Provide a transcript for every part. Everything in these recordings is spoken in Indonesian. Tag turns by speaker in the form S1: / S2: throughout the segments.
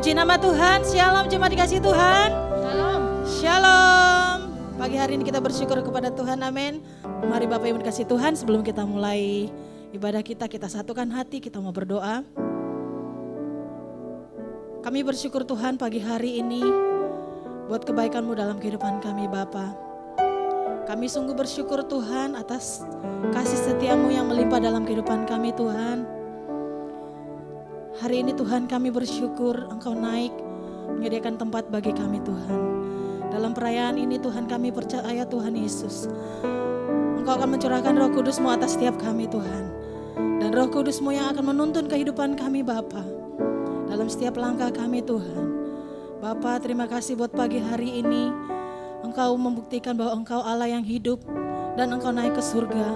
S1: Puji nama Tuhan. Shalom jemaat dikasih Tuhan.
S2: Shalom.
S1: Shalom. Pagi hari ini kita bersyukur kepada Tuhan, amin. Mari Bapak Ibu dikasih Tuhan, sebelum kita mulai ibadah kita satukan hati, kita mau berdoa. Kami bersyukur Tuhan pagi hari ini buat kebaikan-Mu dalam kehidupan kami Bapa. Kami sungguh bersyukur Tuhan atas kasih setia-Mu yang melimpah dalam kehidupan kami Tuhan. Hari ini Tuhan kami bersyukur Engkau naik menyediakan tempat bagi kami Tuhan. Dalam perayaan ini Tuhan kami percaya Tuhan Yesus, Engkau akan mencurahkan Roh Kudus-Mu atas setiap kami Tuhan. Dan Roh Kudus-Mu yang akan menuntun kehidupan kami Bapa dalam setiap langkah kami Tuhan. Bapa, terima kasih buat pagi hari ini. Engkau membuktikan bahwa Engkau Allah yang hidup dan Engkau naik ke surga.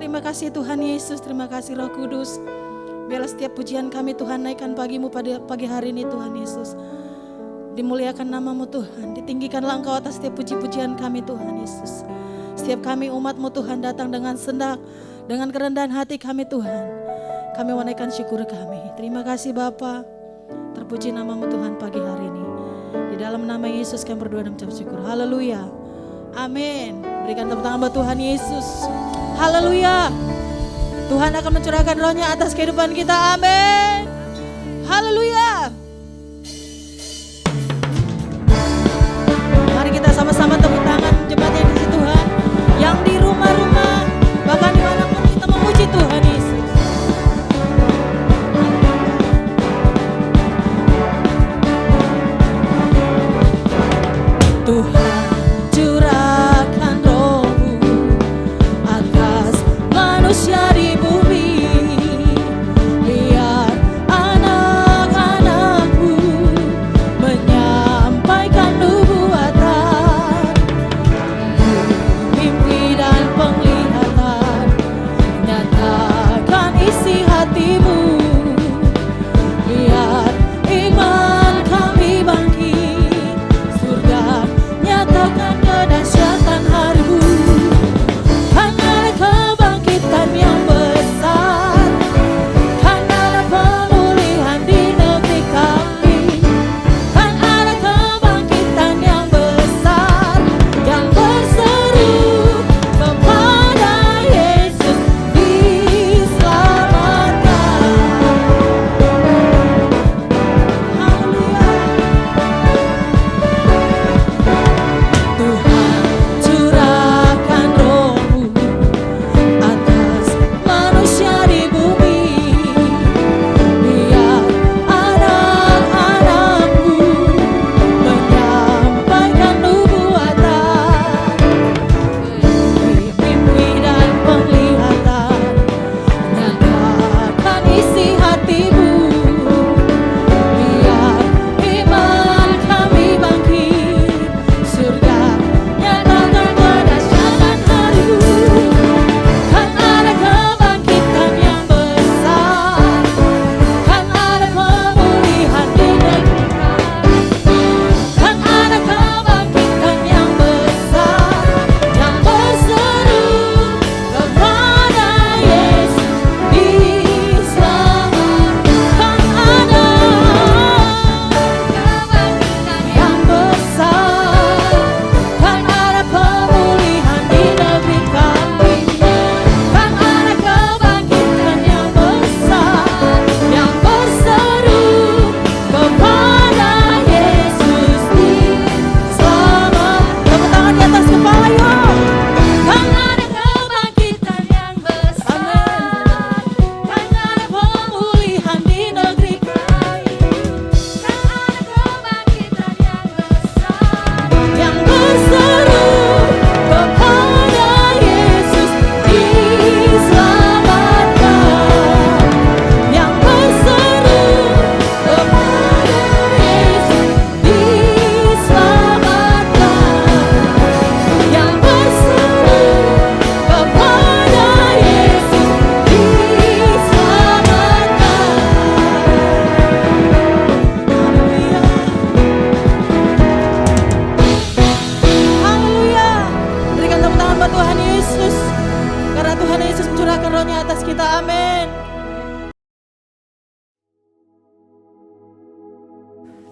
S1: Terima kasih Tuhan Yesus, terima kasih Roh Kudus. Biarlah setiap pujian kami Tuhan naikkan pagi-Mu pada pagi hari ini Tuhan Yesus. Dimuliakan nama-Mu Tuhan, ditinggikanlah Engkau atas setiap puji-pujian kami Tuhan Yesus. Setiap kami umat-Mu Tuhan datang dengan sendak, dengan kerendahan hati kami Tuhan. Kami menaikkan syukur kami. Terima kasih Bapa. Terpuji nama-Mu Tuhan pagi hari ini. Di dalam nama Yesus kami berdoa dan mengucap syukur. Haleluya. Amin. Berikan tepuk tangan buat Tuhan Yesus. Haleluya. Tuhan akan mencurahkan rohnya atas kehidupan kita. Amin. Haleluya. Mari kita sama-sama tepuk tangan jemaat yang di Tuhan, yang di rumah-rumah, bahkan dimanapun kita memuji Tuhan Yesus. Tuhan curahkan roh-Mu atas manusia di bumi. Biar anak-anak-Mu menyampaikan nubuatan, mimpi dan penglihatan, nyatakan isi hati-Mu. Biar iman kami bangkit, surga nyatakan kedahsyatan hari-Mu. Kan ada kebangkitan yang besar, kan ada pemulihan di negeri kami. Kan ada kebangkitan yang besar, yang berseru kepada Yesus diselamatkan. Haleluya. Tuhan curahkan roh-Mu atas manusia di bumi. Biar anak-anak-Mu menyampaikan nubuatan, mimpi dan penglihatan, nyatakan isi hati-Mu. Biar iman kami bangkit, surga nyatakan kedahsyatan hari-Mu. Kan ada kebangkitan yang besar, kan ada pemulihan di negeri kami. Kan ada kebangkitan yang besar, yang berseru kepada Yesus diselamatkan. Kan ada kebangkitan yang besar, kan ada pemulihan di negeri kami. Kan ada kebangkitan yang besar, yang berseru kepada Yesus diselamatkan. Tepuk tangan di atas kepala yuk. Kan ada kebangkitan yang besar, kan ada pemulihan di negeri kami. Kan ada kebangkitan yang besar, yang berseru kepada Yesus diselamatkan. Yang berseru kepada Yesus diselamatkan. Yang berseru kepada Yesus diselamatkan. Haleluya. Berikan tepuk tangan buat Tuhan Yesus, karena Tuhan Yesus mencurahkan rohnya atas kita. Amin.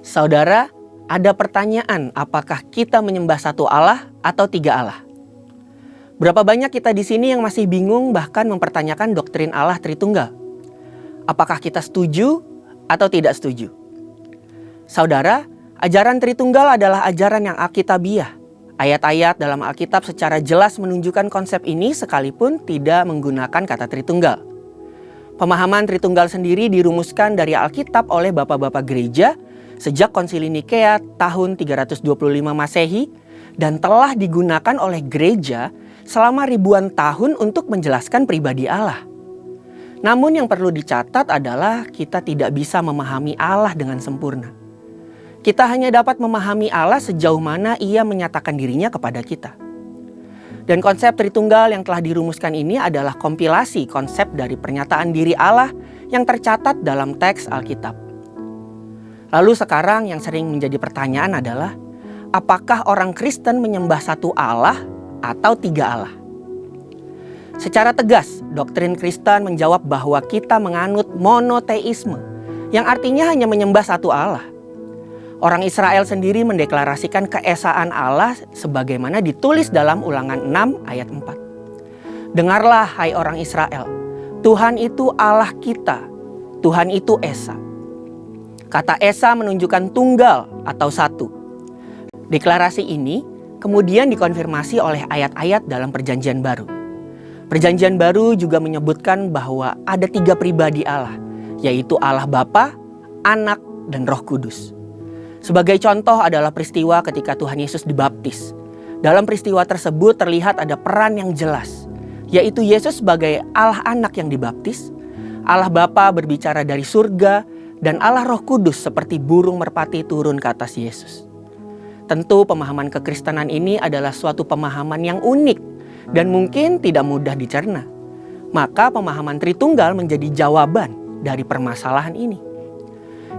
S2: Saudara, ada pertanyaan, apakah kita menyembah satu Allah atau tiga Allah? Berapa banyak kita di sini yang masih bingung bahkan mempertanyakan doktrin Allah Tritunggal? Apakah kita setuju atau tidak setuju? Saudara, ajaran Tritunggal adalah ajaran yang alkitabiah. Ayat-ayat dalam Alkitab secara jelas menunjukkan konsep ini sekalipun tidak menggunakan kata Tritunggal. Pemahaman Tritunggal sendiri dirumuskan dari Alkitab oleh bapak-bapak gereja sejak Konsili Nikea tahun 325 Masehi dan telah digunakan oleh gereja selama ribuan tahun untuk menjelaskan pribadi Allah. Namun yang perlu dicatat adalah kita tidak bisa memahami Allah dengan sempurna. Kita hanya dapat memahami Allah sejauh mana Ia menyatakan dirinya kepada kita. Dan konsep Tritunggal yang telah dirumuskan ini adalah kompilasi konsep dari pernyataan diri Allah yang tercatat dalam teks Alkitab. Lalu sekarang yang sering menjadi pertanyaan adalah, apakah orang Kristen menyembah satu Allah atau tiga Allah? Secara tegas, doktrin Kristen menjawab bahwa kita menganut monoteisme, yang artinya hanya menyembah satu Allah. Orang Israel sendiri mendeklarasikan keesaan Allah sebagaimana ditulis dalam Ulangan 6 ayat 4. Dengarlah hai orang Israel, Tuhan itu Allah kita, Tuhan itu Esa. Kata Esa menunjukkan tunggal atau satu. Deklarasi ini kemudian dikonfirmasi oleh ayat-ayat dalam Perjanjian Baru. Perjanjian Baru juga menyebutkan bahwa ada tiga pribadi Allah, yaitu Allah Bapa, Anak, dan Roh Kudus. Sebagai contoh adalah peristiwa ketika Tuhan Yesus dibaptis. Dalam peristiwa tersebut terlihat ada peran yang jelas, yaitu Yesus sebagai Allah Anak yang dibaptis, Allah Bapa berbicara dari surga, dan Allah Roh Kudus seperti burung merpati turun ke atas Yesus. Tentu pemahaman kekristenan ini adalah suatu pemahaman yang unik dan mungkin tidak mudah dicerna. Maka pemahaman Tritunggal menjadi jawaban dari permasalahan ini.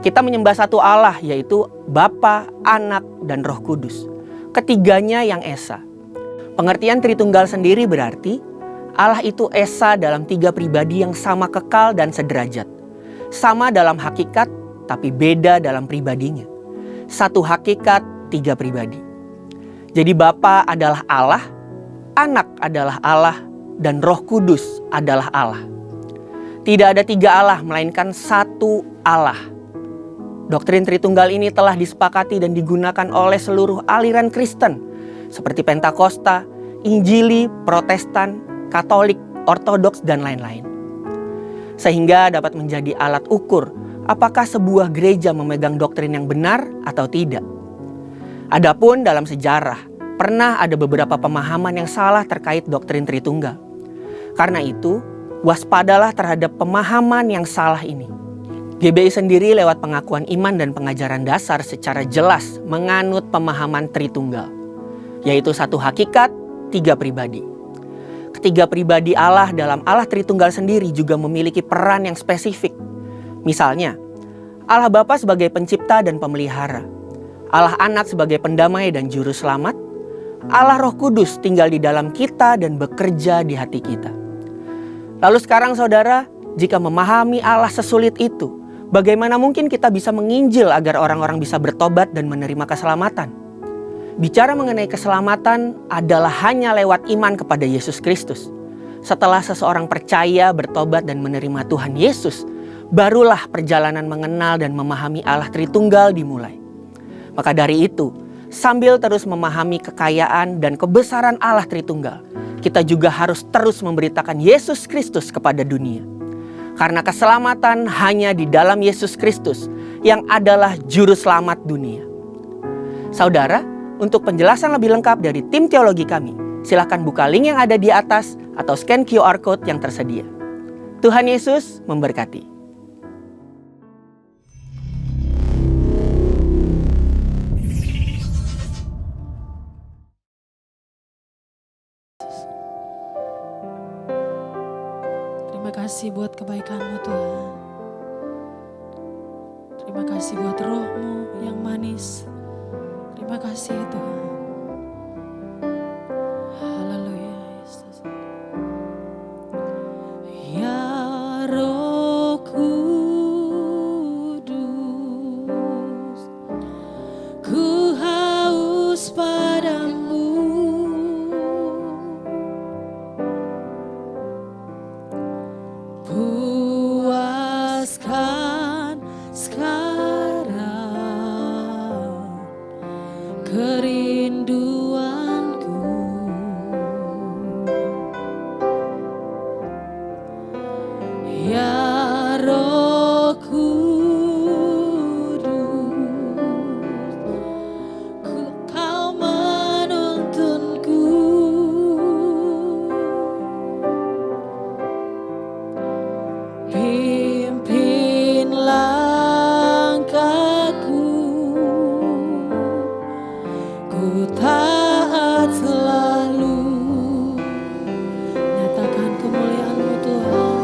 S2: Kita menyembah satu Allah, yaitu Bapa, Anak, dan Roh Kudus. Ketiganya yang Esa. Pengertian Tritunggal sendiri berarti Allah itu Esa dalam tiga pribadi yang sama kekal dan sederajat. Sama dalam hakikat, tapi beda dalam pribadinya. Satu hakikat, tiga pribadi. Jadi Bapa adalah Allah, Anak adalah Allah, dan Roh Kudus adalah Allah. Tidak ada tiga Allah, melainkan satu Allah. Doktrin Tritunggal ini telah disepakati dan digunakan oleh seluruh aliran Kristen seperti Pentakosta, Injili, Protestan, Katolik, Ortodoks, dan lain-lain. Sehingga dapat menjadi alat ukur apakah sebuah gereja memegang doktrin yang benar atau tidak. Adapun dalam sejarah, pernah ada beberapa pemahaman yang salah terkait doktrin Tritunggal. Karena itu, waspadalah terhadap pemahaman yang salah ini. GBI sendiri lewat pengakuan iman dan pengajaran dasar secara jelas menganut pemahaman Tritunggal, yaitu satu hakikat, tiga pribadi. Ketiga pribadi Allah dalam Allah Tritunggal sendiri juga memiliki peran yang spesifik. Misalnya, Allah Bapa sebagai pencipta dan pemelihara, Allah Anak sebagai pendamai dan juru selamat, Allah Roh Kudus tinggal di dalam kita dan bekerja di hati kita. Lalu sekarang saudara, jika memahami Allah sesulit itu, bagaimana mungkin kita bisa menginjil agar orang-orang bisa bertobat dan menerima keselamatan? Bicara mengenai keselamatan adalah hanya lewat iman kepada Yesus Kristus. Setelah seseorang percaya, bertobat, dan menerima Tuhan Yesus, barulah perjalanan mengenal dan memahami Allah Tritunggal dimulai. Maka dari itu, sambil terus memahami kekayaan dan kebesaran Allah Tritunggal, kita juga harus terus memberitakan Yesus Kristus kepada dunia. Karena keselamatan hanya di dalam Yesus Kristus yang adalah juru selamat dunia. Saudara, untuk penjelasan lebih lengkap dari tim teologi kami, silakan buka link yang ada di atas atau scan QR Code yang tersedia. Tuhan Yesus memberkati.
S1: Terima kasih buat kebaikan-Mu Tuhan. Terima kasih buat roh-Mu yang manis. Terima kasih Tuhan. Haleluya Yesus. Ya Roh Kudus, Ya Roh Kudus, Kau menuntunku, pimpin langkahku, ku taat selalu. Nyatakan kemuliaan-Mu Tuhan.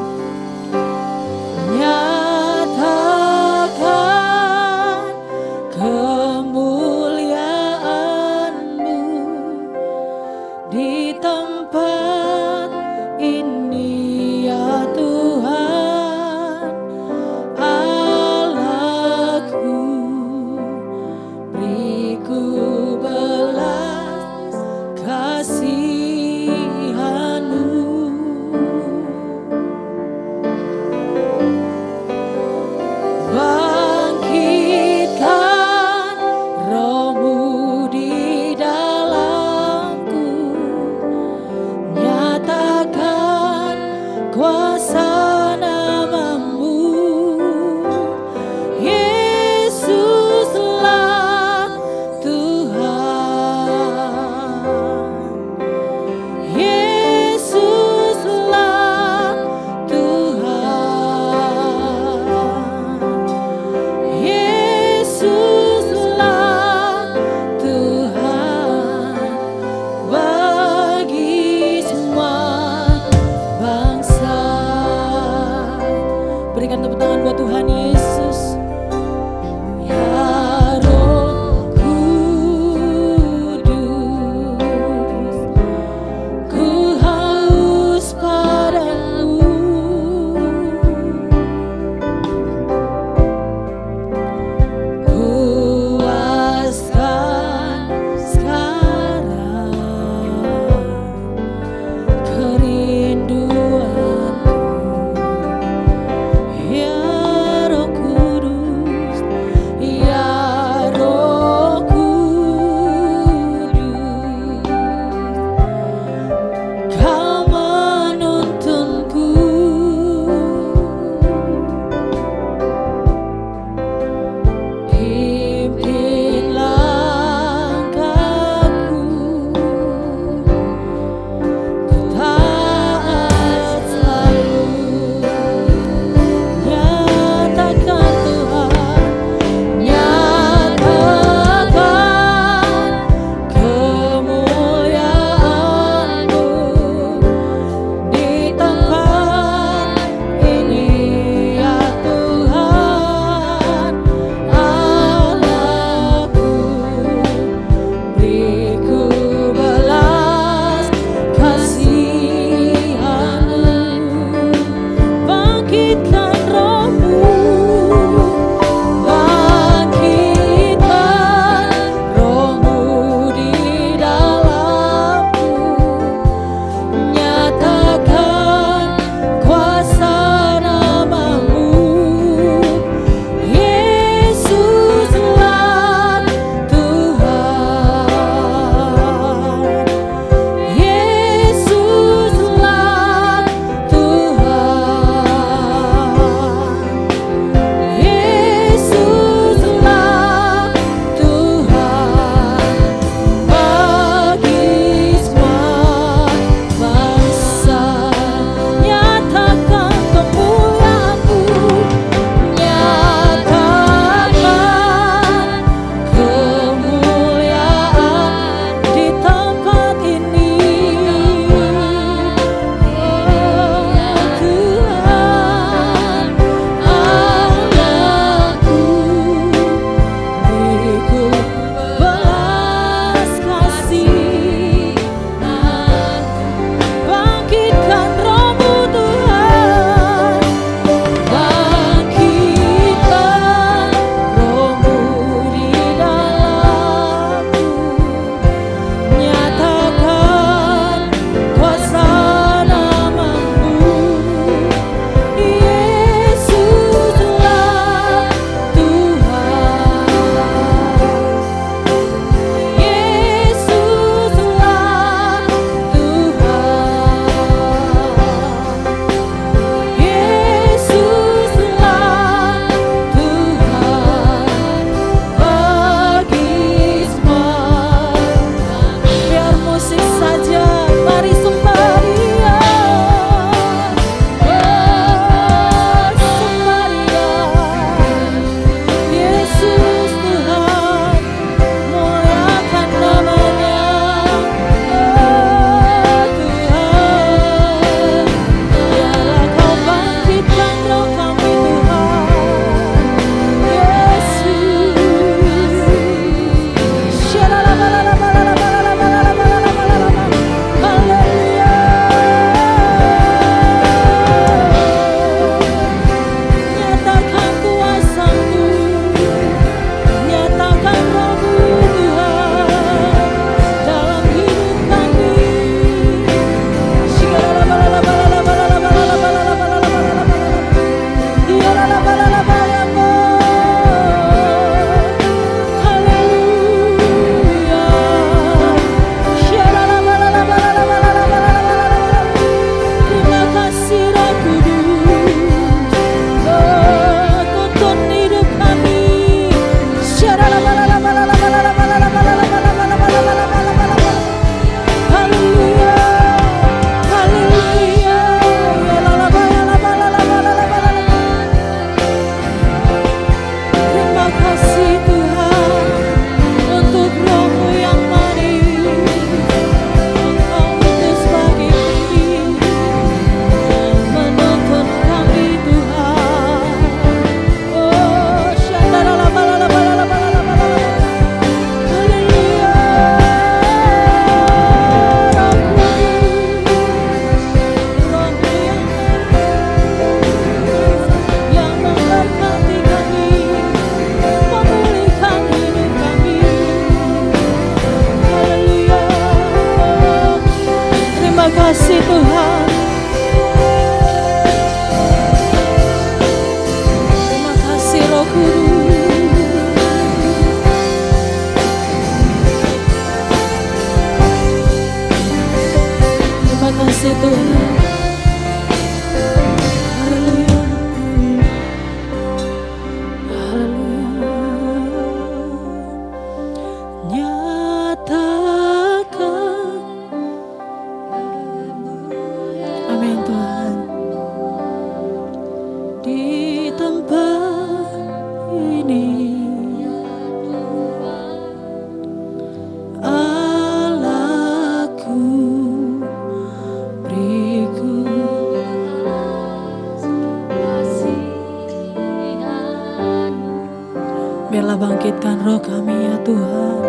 S1: bangkitkan roh kami ya Tuhan.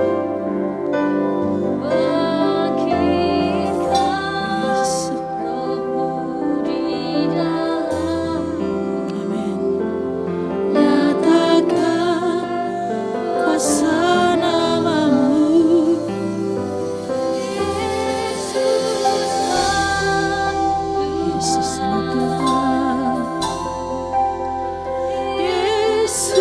S1: Amin. Nyatakan kuasa nama-Mu, Yesuslah Tuhan. Yesuslah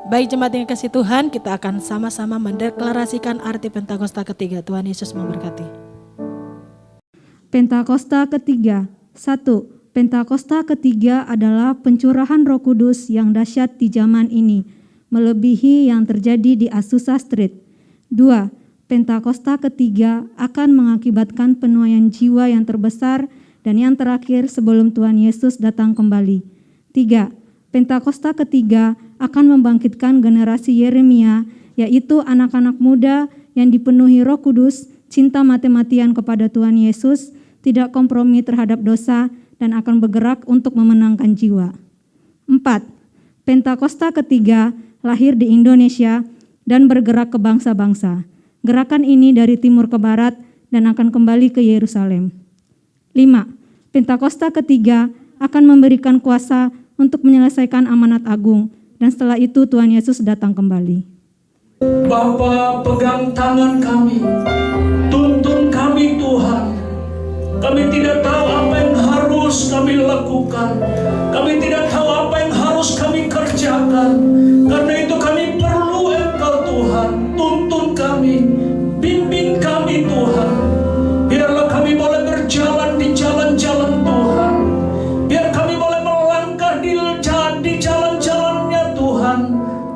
S1: Baik jemaat yang kasih Tuhan, kita akan sama-sama mendeklarasikan arti Pentakosta ketiga. Tuhan Yesus memberkati.
S3: Pentakosta ketiga. 1. Pentakosta ketiga adalah pencurahan Roh Kudus yang dahsyat di zaman ini, melebihi yang terjadi di Azusa Street. 2. Pentakosta ketiga akan mengakibatkan penuaian jiwa yang terbesar dan yang terakhir sebelum Tuhan Yesus datang kembali. 3. Pentakosta ketiga akan membangkitkan generasi Yeremia, yaitu anak-anak muda yang dipenuhi Roh Kudus, cinta mati-matian kepada Tuhan Yesus, tidak kompromi terhadap dosa, dan akan bergerak untuk memenangkan jiwa. 4. Pentakosta ketiga lahir di Indonesia dan bergerak ke bangsa-bangsa. Gerakan ini dari timur ke barat dan akan kembali ke Yerusalem. 5. Pentakosta ketiga akan memberikan kuasa untuk menyelesaikan amanat agung, dan setelah itu Tuhan Yesus datang kembali.
S4: Bapa, pegang tangan kami, tuntun kami Tuhan. Kami tidak tahu apa yang harus kami lakukan, kami tidak tahu apa yang harus kami kerjakan. Karena itu kami perlu Engkau Tuhan, tuntun kami, bimbing kami Tuhan. Biarlah kami boleh berjalan di jalan-jalan Tuhan. Biar kami boleh melangkah di jalan-jalannya Tuhan.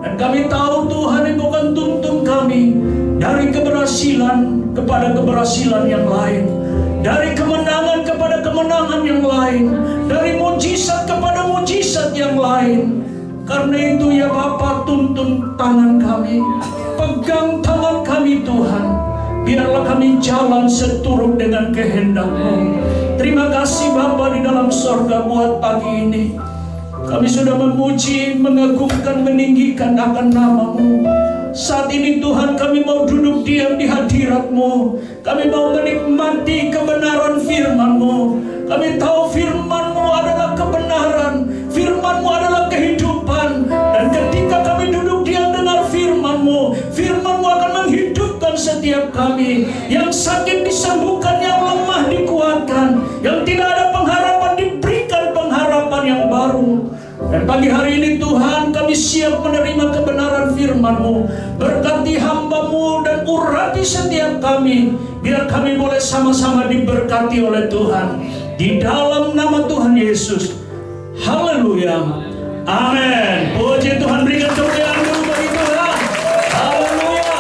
S4: Dan kami tahu Tuhan Engkau akan tuntun kami dari keberhasilan kepada keberhasilan yang lain, dari kemenangan kepada kemenangan yang lain, dari mujizat kepada mujizat yang lain. Karena itu ya Bapa, tuntun tangan kami, pegang tangan kami Tuhan. Biarlah kami jalan seturut dengan kehendak-Mu. Terima kasih Bapa di dalam sorga buat pagi ini. Kami sudah memuji, mengagungkan, meninggikan akan nama-Mu. Saat ini Tuhan kami mau duduk diam di hadirat-Mu. Kami mau menikmati kebenaran firman-Mu. Kami tahu firman-Mu adalah kebenaran, firman-Mu adalah kehidupan. Dan ketika kami duduk diam dengar firman-Mu, firman-Mu akan menghidupkan setiap kami. Yang sakit disembuhkan, yang lemah dikuatkan, yang tidak ada pengharapan diberikan pengharapan yang baru. Dan pagi hari ini Tuhan kami siap menerima kebenaran firman-Mu. Berkati hamba-Mu dan urati setiap kami, biar kami boleh sama-sama diberkati oleh Tuhan. Di dalam nama Tuhan Yesus. Haleluya. Amin. Puji Tuhan, berikan kemuliaan dulu bagi Tuhan. Haleluya.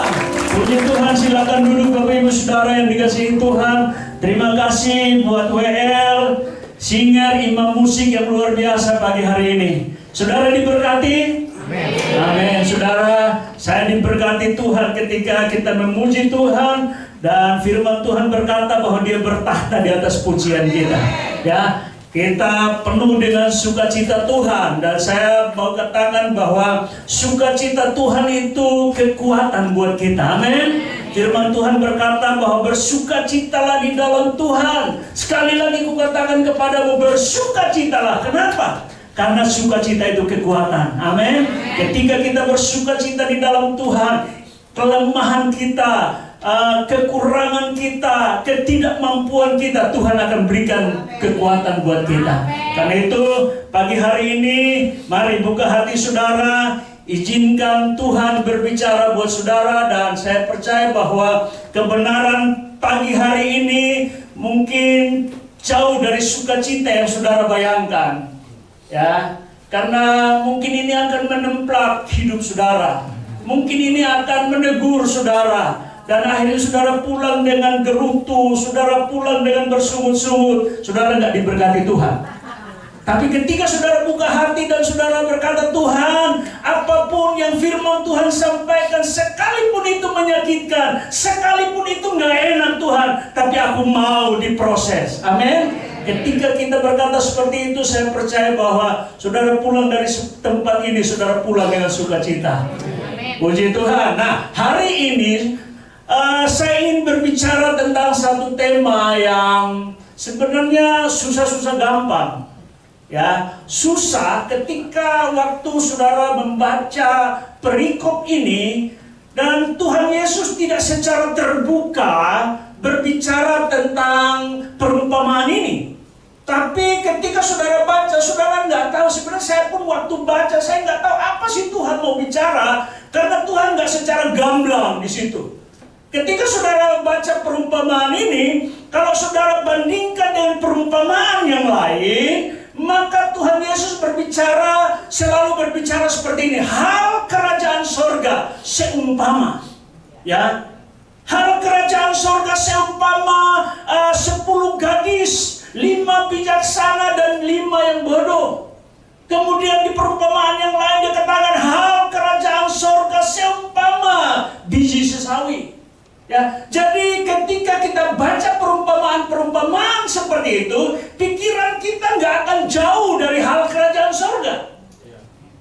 S4: Puji Tuhan, silakan duduk Bapak Ibu Saudara yang dikasihi Tuhan. Terima kasih buat WL, singer, imam musik yang luar biasa pagi hari ini. Saudara diberkati? Amin. Saudara, saya diberkati Tuhan ketika kita memuji Tuhan dan firman Tuhan berkata bahwa Dia bertahta di atas pujian kita. Ya, kita penuh dengan sukacita Tuhan dan saya mau katakan bahwa sukacita Tuhan itu kekuatan buat kita. Amin. Firman Tuhan berkata bahwa bersukacitalah di dalam Tuhan. Sekali lagi kukatakan kepadamu, bersukacitalah. Kenapa? Karena sukacita itu kekuatan. Amin. Ketika kita bersukacita di dalam Tuhan, kelemahan kita, kekurangan kita, ketidakmampuan kita, Tuhan akan berikan kekuatan buat kita. Karena itu pagi hari ini mari buka hati saudara, izinkan Tuhan berbicara buat saudara, dan saya percaya bahwa kebenaran pagi hari ini mungkin jauh dari sukacita yang saudara bayangkan. Ya, karena mungkin ini akan menemplak hidup saudara. Mungkin ini akan menegur saudara. Dan akhirnya saudara pulang dengan gerutu, saudara pulang dengan bersungut-sungut, saudara nggak diberkati Tuhan. Tapi ketika saudara buka hati dan saudara berkata, Tuhan, apapun yang firman Tuhan sampaikan, sekalipun itu menyakitkan, sekalipun itu nggak enak Tuhan, tapi aku mau diproses. Amin. Ketika kita berkata seperti itu, saya percaya bahwa saudara pulang dari tempat ini, saudara pulang dengan sukacita. Puji Tuhan. Nah, hari ini saya ingin berbicara tentang satu tema yang sebenarnya susah-susah gampang. Ya, susah ketika waktu saudara membaca perikop ini dan Tuhan Yesus tidak secara terbuka berbicara tentang perumpamaan ini. Tapi ketika saudara baca, saudara nggak tahu. Sebenarnya saya pun waktu baca, saya nggak tahu apa sih Tuhan mau bicara, karena Tuhan nggak secara gamblang di situ. Ketika saudara baca perumpamaan ini, kalau saudara bandingkan dengan perumpamaan yang lain, maka Tuhan Yesus selalu berbicara seperti ini. Hal kerajaan sorga seumpama, ya, hal kerajaan sorga seumpama 10 gadis, 5 bijaksana dan 5 yang bodoh. Kemudian di perumpamaan yang lain dia katakan hal kerajaan sorga seumpama biji sesawi. Ya, jadi ketika kita baca perumpamaan seperti itu, pikiran kita nggak akan jauh dari hal kerajaan sorga.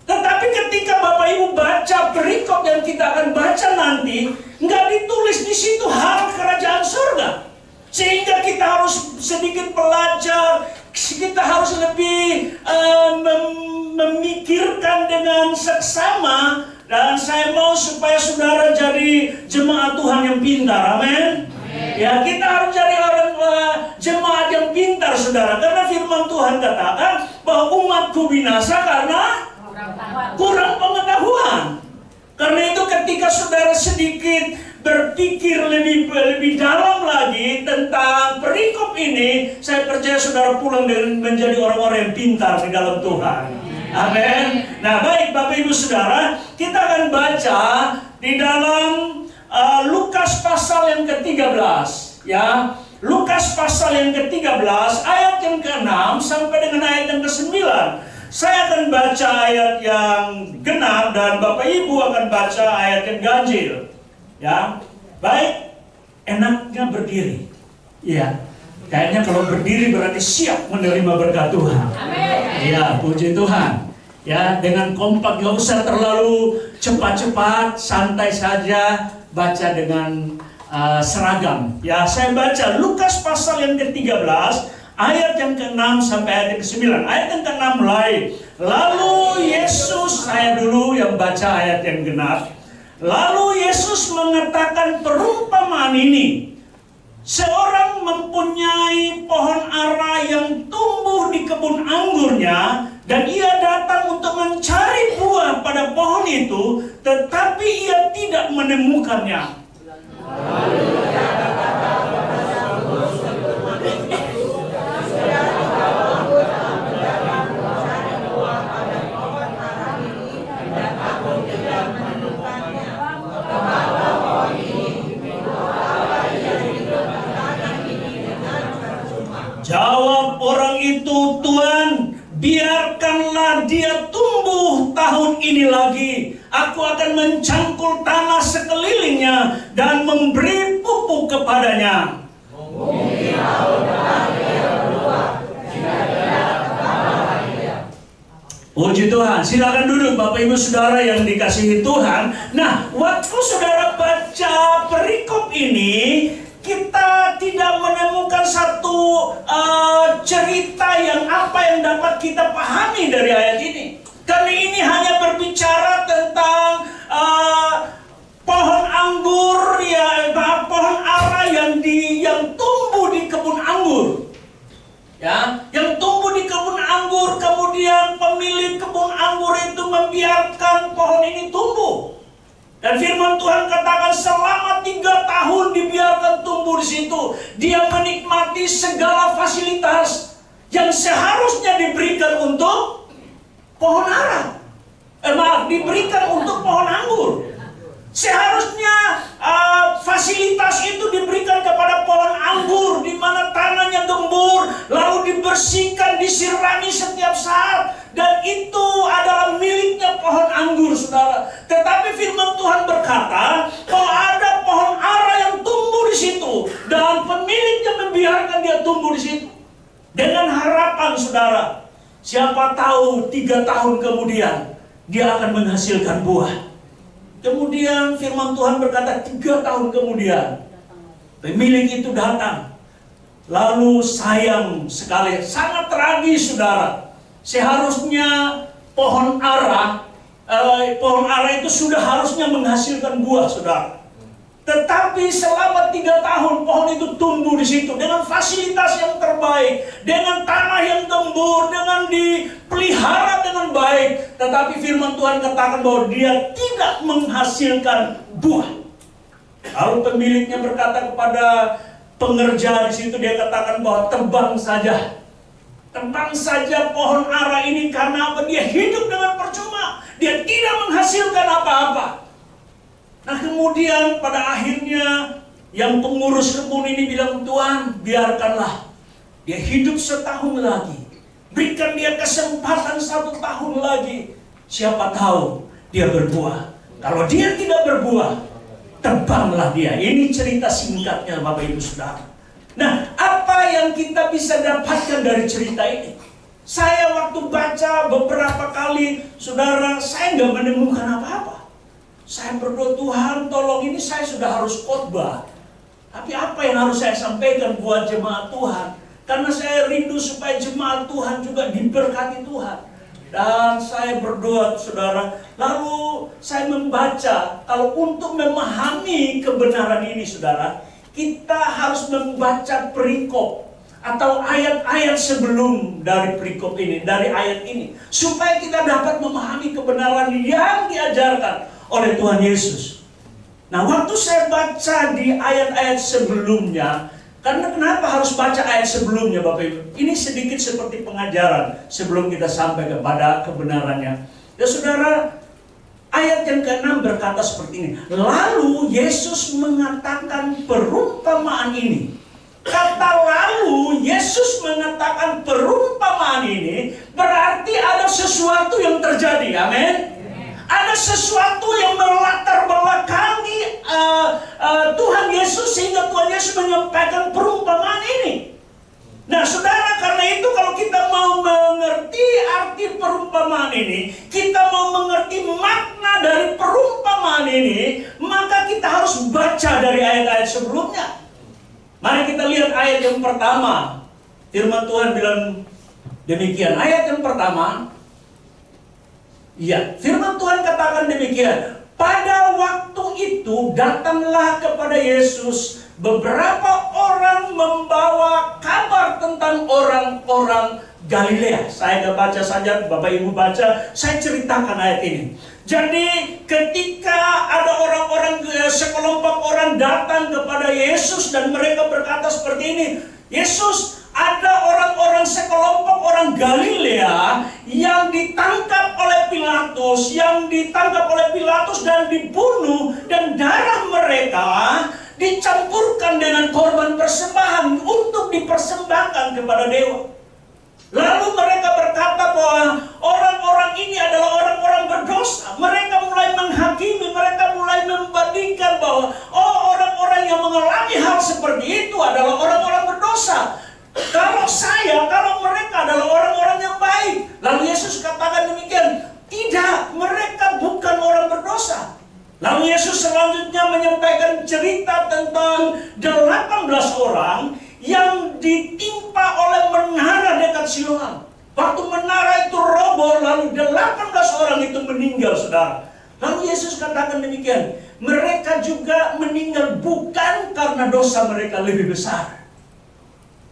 S4: Tetapi ketika Bapak Ibu baca perikop yang kita akan baca nanti, nggak ditulis di situ hal kerajaan sorga. Sehingga kita harus sedikit belajar, kita harus lebih memikirkan dengan seksama. Dan saya mau supaya saudara jadi jemaat Tuhan yang pintar, amin. Ya, kita harus jadi orang jemaat yang pintar, saudara. Karena firman Tuhan katakan bahwa umatku binasa karena kurang pengetahuan. Karena itu ketika saudara sedikit berpikir lebih dalam lagi tentang perikop ini, saya percaya saudara pulang dengan menjadi orang-orang yang pintar di dalam Tuhan. Amin. Nah, baik Bapak Ibu Saudara, kita akan baca di dalam Lukas pasal yang ke-13, ya. Lukas pasal yang ke-13 ayat yang ke-6 sampai dengan ayat yang ke-9. Saya akan baca ayat yang genap dan Bapak Ibu akan baca ayat yang ganjil. Ya. Baik, enaknya berdiri. Ya. Kayaknya kalau berdiri berarti siap menerima berkat Tuhan. Amin. Ya, puji Tuhan. Ya, dengan kompak, gak usah terlalu cepat-cepat, santai saja, baca dengan seragam. Ya, saya baca Lukas pasal yang ke-13, ayat yang ke-6 sampai ayat yang ke-9. Ayat yang ke-6 mulai. Lalu Yesus, saya dulu yang baca ayat yang genap. Lalu Yesus mengatakan perumpamaan ini. Seorang mempunyai pohon ara yang tumbuh di kebun anggurnya, dan ia datang untuk mencari buah pada pohon itu, tetapi ia tidak menemukannya. Jawab orang itu, Tuhan, biarkanlah dia tumbuh tahun ini lagi. Aku akan mencangkul tanah sekelilingnya dan memberi pupuk kepadanya. Puji Tuhan, silakan duduk Bapak Ibu Saudara yang dikasihi Tuhan. Nah, waktu saudara baca perikop ini, kita tidak menemukan satu cerita yang dapat kita pahami dari ayat ini. Karena ini hanya berbicara tentang pohon anggur, pohon ara yang tumbuh di kebun anggur. Ya, yang tumbuh di kebun anggur, kemudian pemilik kebun anggur itu membiarkan pohon ini tumbuh. Dan firman Tuhan katakan selama 3 tahun dibiarkan tumbuh di situ. Dia menikmati segala fasilitas yang seharusnya diberikan untuk pohon ara. Diberikan untuk pohon anggur. Seharusnya fasilitas itu diberikan kepada pohon anggur, di mana tanahnya gembur, lalu dibersihkan, disirami setiap saat, dan itu adalah miliknya pohon anggur, saudara. Tetapi firman Tuhan berkata bahwa ada pohon ara yang tumbuh di situ, dan pemiliknya membiarkan dia tumbuh di situ dengan harapan, saudara, siapa tahu 3 tahun kemudian dia akan menghasilkan buah. Kemudian firman Tuhan berkata 3 tahun kemudian pemilik itu datang. Lalu sayang sekali, sangat tragis, saudara. Seharusnya pohon ara itu sudah harusnya menghasilkan buah, saudara. Tetapi selama 3 tahun pohon itu tumbuh di situ dengan fasilitas yang terbaik, dengan tanah yang gembur, dengan dipelihara dengan baik. Tetapi firman Tuhan katakan bahwa dia tidak menghasilkan buah. Lalu pemiliknya berkata kepada pengerja di situ, dia katakan bahwa tebang saja pohon ara ini, karena apa? Dia hidup dengan percuma, dia tidak menghasilkan apa-apa. Nah, kemudian pada akhirnya yang pengurus kebun ini bilang, Tuhan, biarkanlah dia hidup 1 tahun lagi, berikan dia kesempatan 1 tahun lagi, siapa tahu dia berbuah. Kalau dia tidak berbuah, tebanglah dia. Ini cerita singkatnya, Bapak Ibu Saudara. Nah, apa yang kita bisa dapatkan dari cerita ini? Saya waktu baca beberapa kali, saudara, saya nggak menemukan apa-apa. Saya berdoa, Tuhan tolong, ini saya sudah harus khotbah. Tapi apa yang harus saya sampaikan buat jemaat Tuhan? Karena saya rindu supaya jemaat Tuhan juga diberkati Tuhan. Dan saya berdoa, saudara. Lalu saya membaca, kalau untuk memahami kebenaran ini, saudara, kita harus membaca perikop atau ayat-ayat sebelum dari perikop ini, dari ayat ini, supaya kita dapat memahami kebenaran yang diajarkan oleh Tuhan Yesus. Nah, waktu saya baca di ayat-ayat sebelumnya, karena kenapa harus baca ayat sebelumnya, Bapak Ibu? Ini sedikit seperti pengajaran sebelum kita sampai kepada kebenarannya. Ya, saudara, ayat yang ke-6 berkata seperti ini. Lalu Yesus mengatakan perumpamaan ini. Kata lalu Yesus mengatakan perumpamaan ini berarti ada sesuatu yang terjadi. Amin. Ada sesuatu yang melatar belakangi Tuhan Yesus, sehingga Tuhan Yesus menyampaikan perumpamaan ini. Nah, saudara, karena itu kalau kita mau mengerti arti perumpamaan ini, kita mau mengerti makna dari perumpamaan ini, maka kita harus baca dari ayat-ayat sebelumnya. Mari kita lihat ayat yang pertama. Firman Tuhan bilang demikian. Ayat yang pertama, ya, firman Tuhan katakan demikian. Pada waktu itu datanglah kepada Yesus beberapa orang membawa kabar tentang orang-orang Galilea. Saya nggak baca saja, Bapak Ibu baca, saya ceritakan ayat ini. Jadi ketika ada orang-orang, sekelompok orang datang kepada Yesus dan mereka berkata seperti ini, Yesus, ada orang-orang, sekelompok orang Galilea yang ditangkap oleh Pilatus, dan dibunuh, dan darah mereka dicampurkan dengan korban persembahan untuk dipersembahkan kepada dewa. Lalu mereka berkata bahwa orang-orang ini adalah orang-orang berdosa. Mereka mulai menghakimi, mereka mulai membandingkan bahwa orang-orang yang mengalami hal seperti itu adalah orang-orang berdosa. Kalau mereka adalah orang-orang yang baik. Lalu Yesus katakan demikian, tidak, mereka bukan orang berdosa. Lalu Yesus selanjutnya menyampaikan cerita tentang 18 orang yang ditimpa oleh menara dekat Siloam. Waktu menara itu roboh, lalu 18 orang itu meninggal, saudara. Lalu Yesus katakan demikian, mereka juga meninggal bukan karena dosa mereka lebih besar.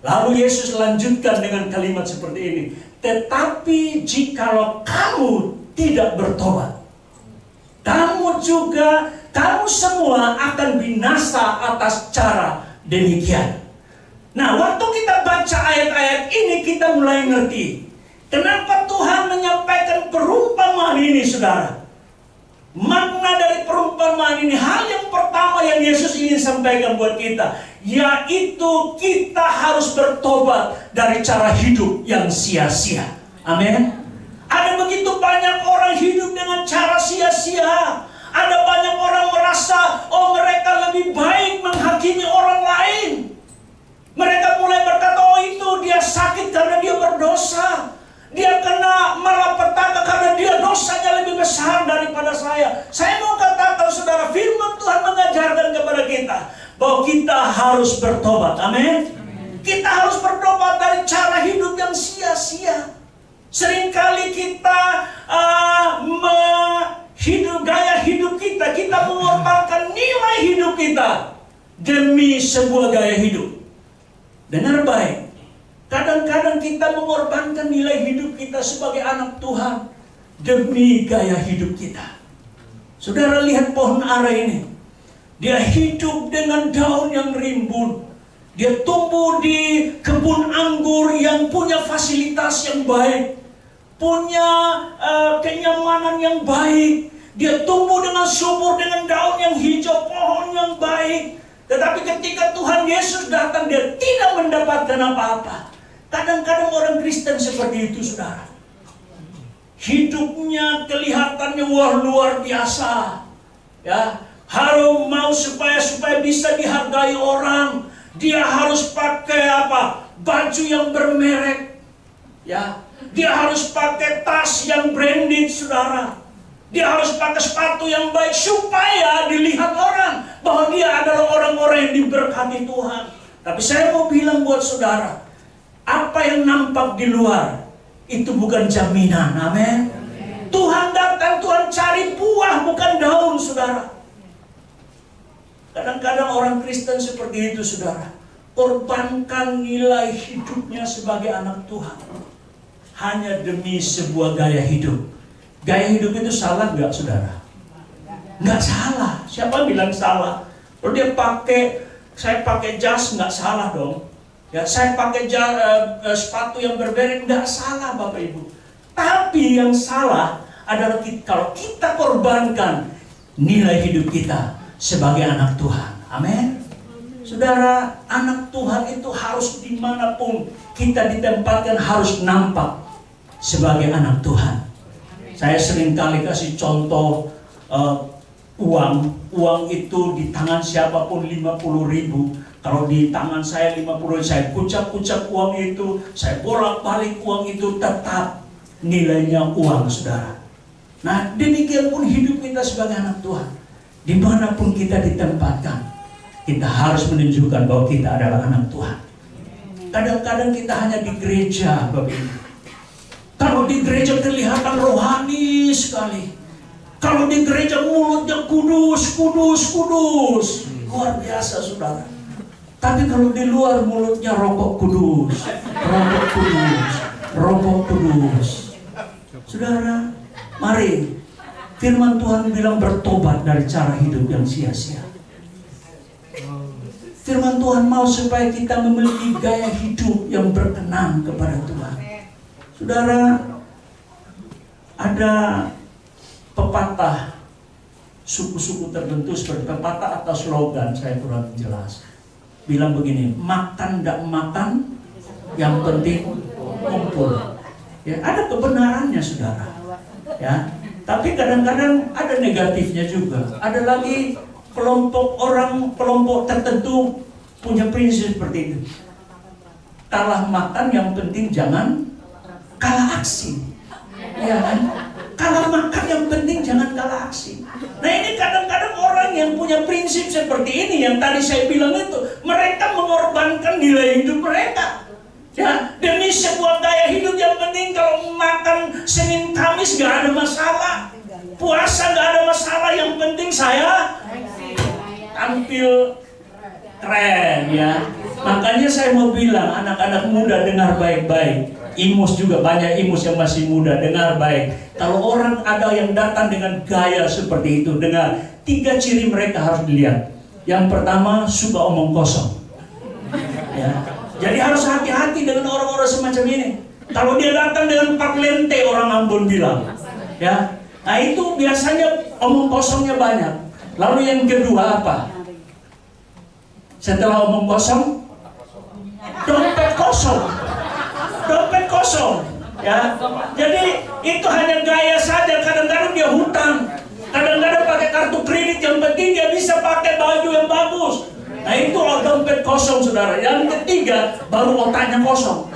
S4: Lalu Yesus lanjutkan dengan kalimat seperti ini, tetapi jikalau kamu tidak bertobat, kamu semua akan binasa atas cara demikian. Nah, waktu kita baca ayat-ayat ini, kita mulai ngerti kenapa Tuhan menyampaikan perumpamaan ini, saudara. Makna dari perumpamaan ini, hal yang pertama yang Yesus ingin sampaikan buat kita, yaitu kita harus bertobat dari cara hidup yang sia-sia. Amin. Ada begitu banyak orang hidup dengan cara sia-sia. Ada banyak orang merasa, mereka lebih baik menghakimi orang lain. Mereka mulai berkata, itu dia sakit karena dia berdosa. Dia kena malapetaka karena dia dosanya lebih besar daripada saya. Saya mau katakan, saudara, firman Tuhan mengajarkan kepada kita bahwa kita harus bertobat. Amin. Kita harus bertobat dari cara hidup yang sia-sia. Seringkali kita gaya hidup kita mengorbankan nilai hidup kita demi sebuah gaya hidup. Dengar baik, kadang-kadang kita mengorbankan nilai hidup kita sebagai anak Tuhan demi gaya hidup kita. Saudara lihat pohon ara ini. Dia hidup dengan daun yang rimbun. Dia tumbuh di kebun anggur yang punya fasilitas yang baik, punya kenyamanan yang baik. Dia tumbuh dengan subur, dengan daun yang hijau, pohon yang baik. Tetapi ketika Tuhan Yesus datang, dia tidak mendapatkan apa-apa. Kadang-kadang orang Kristen seperti itu, saudara. Hidupnya kelihatannya luar biasa. Ya, harus mau supaya bisa dihargai orang. Dia harus pakai apa? Baju yang bermerek. Ya, dia harus pakai tas yang branded, saudara. Dia harus pakai sepatu yang baik supaya dilihat orang bahwa dia adalah orang-orang yang diberkati Tuhan. Tapi saya mau bilang buat saudara, apa yang nampak di luar itu bukan jaminan. Amin. Tuhan datang, Tuhan cari buah bukan daun, saudara. Kadang-kadang orang Kristen seperti itu, saudara. Korbankan nilai hidupnya sebagai anak Tuhan hanya demi sebuah gaya hidup. Gaya hidup itu salah nggak, saudara? Nggak salah. Siapa bilang salah? Kalau dia saya pakai jas, nggak salah dong. Ya, saya pakai sepatu yang bermerek, nggak salah, Bapak Ibu. Tapi yang salah adalah kalau kita korbankan nilai hidup kita sebagai anak Tuhan. Amin. Saudara, anak Tuhan itu harus dimanapun kita ditempatkan harus nampak sebagai anak Tuhan. Saya sering kali kasih contoh uang itu di tangan siapapun 50.000. Kalau di tangan saya 50.000, saya kucap-kucap uang itu, saya bolak-balik uang itu, tetap nilainya uang, saudara. Nah, demikian pun hidup kita sebagai anak Tuhan. Dimanapun kita ditempatkan, kita harus menunjukkan bahwa kita adalah anak Tuhan. Kadang-kadang kita hanya di gereja, Bapak Ibu. Kalau di gereja kelihatan rohani sekali. Kalau di gereja mulutnya kudus. Luar biasa, saudara. Tapi kalau di luar mulutnya rokok kudus. Saudara, mari. Firman Tuhan bilang bertobat dari cara hidup yang sia-sia. Firman Tuhan mau supaya kita memiliki gaya hidup yang berkenan kepada Tuhan. Saudara, ada pepatah suku-suku tertentu seperti pepatah atau slogan, saya kurang jelas. Bilang begini, makan tidak makan, yang penting kumpul. Ya, ada kebenarannya saudara. Ya, tapi kadang-kadang ada negatifnya juga. Ada lagi kelompok tertentu punya prinsip seperti itu. Kalah makan, yang penting jangan kalah aksi. Ya kan? Kalah makan, yang penting jangan kalah aksi. Nah, ini kadang-kadang orang yang punya prinsip seperti ini, yang tadi saya bilang itu, mereka mengorbankan nilai hidup mereka. Ya, demi sebuah gaya hidup yang penting kalau makan Senin Kamis gak ada masalah. Puasa gak ada masalah, yang penting saya tampil keren ya. Makanya saya mau bilang anak-anak muda dengar baik-baik. Imus juga, banyak imus yang masih muda, dengar baik. Kalau orang ada yang datang dengan gaya seperti itu, dengar, 3 ciri mereka harus dilihat. Yang pertama, suka omong kosong. Ya. Jadi harus hati-hati dengan orang-orang semacam ini. Kalau dia datang dengan 4 lente, orang Ambon bilang. Ya. Nah, itu biasanya omong kosongnya banyak. Lalu yang kedua apa? Setelah omong kosong, dompet kosong. Dompet kosong, ya. Jadi itu hanya gaya saja. Kadang-kadang dia hutang, kadang-kadang pakai kartu kredit. Yang penting dia bisa pakai baju yang bagus. Nah, itu dompet kosong, saudara. Yang ketiga, baru otaknya kosong.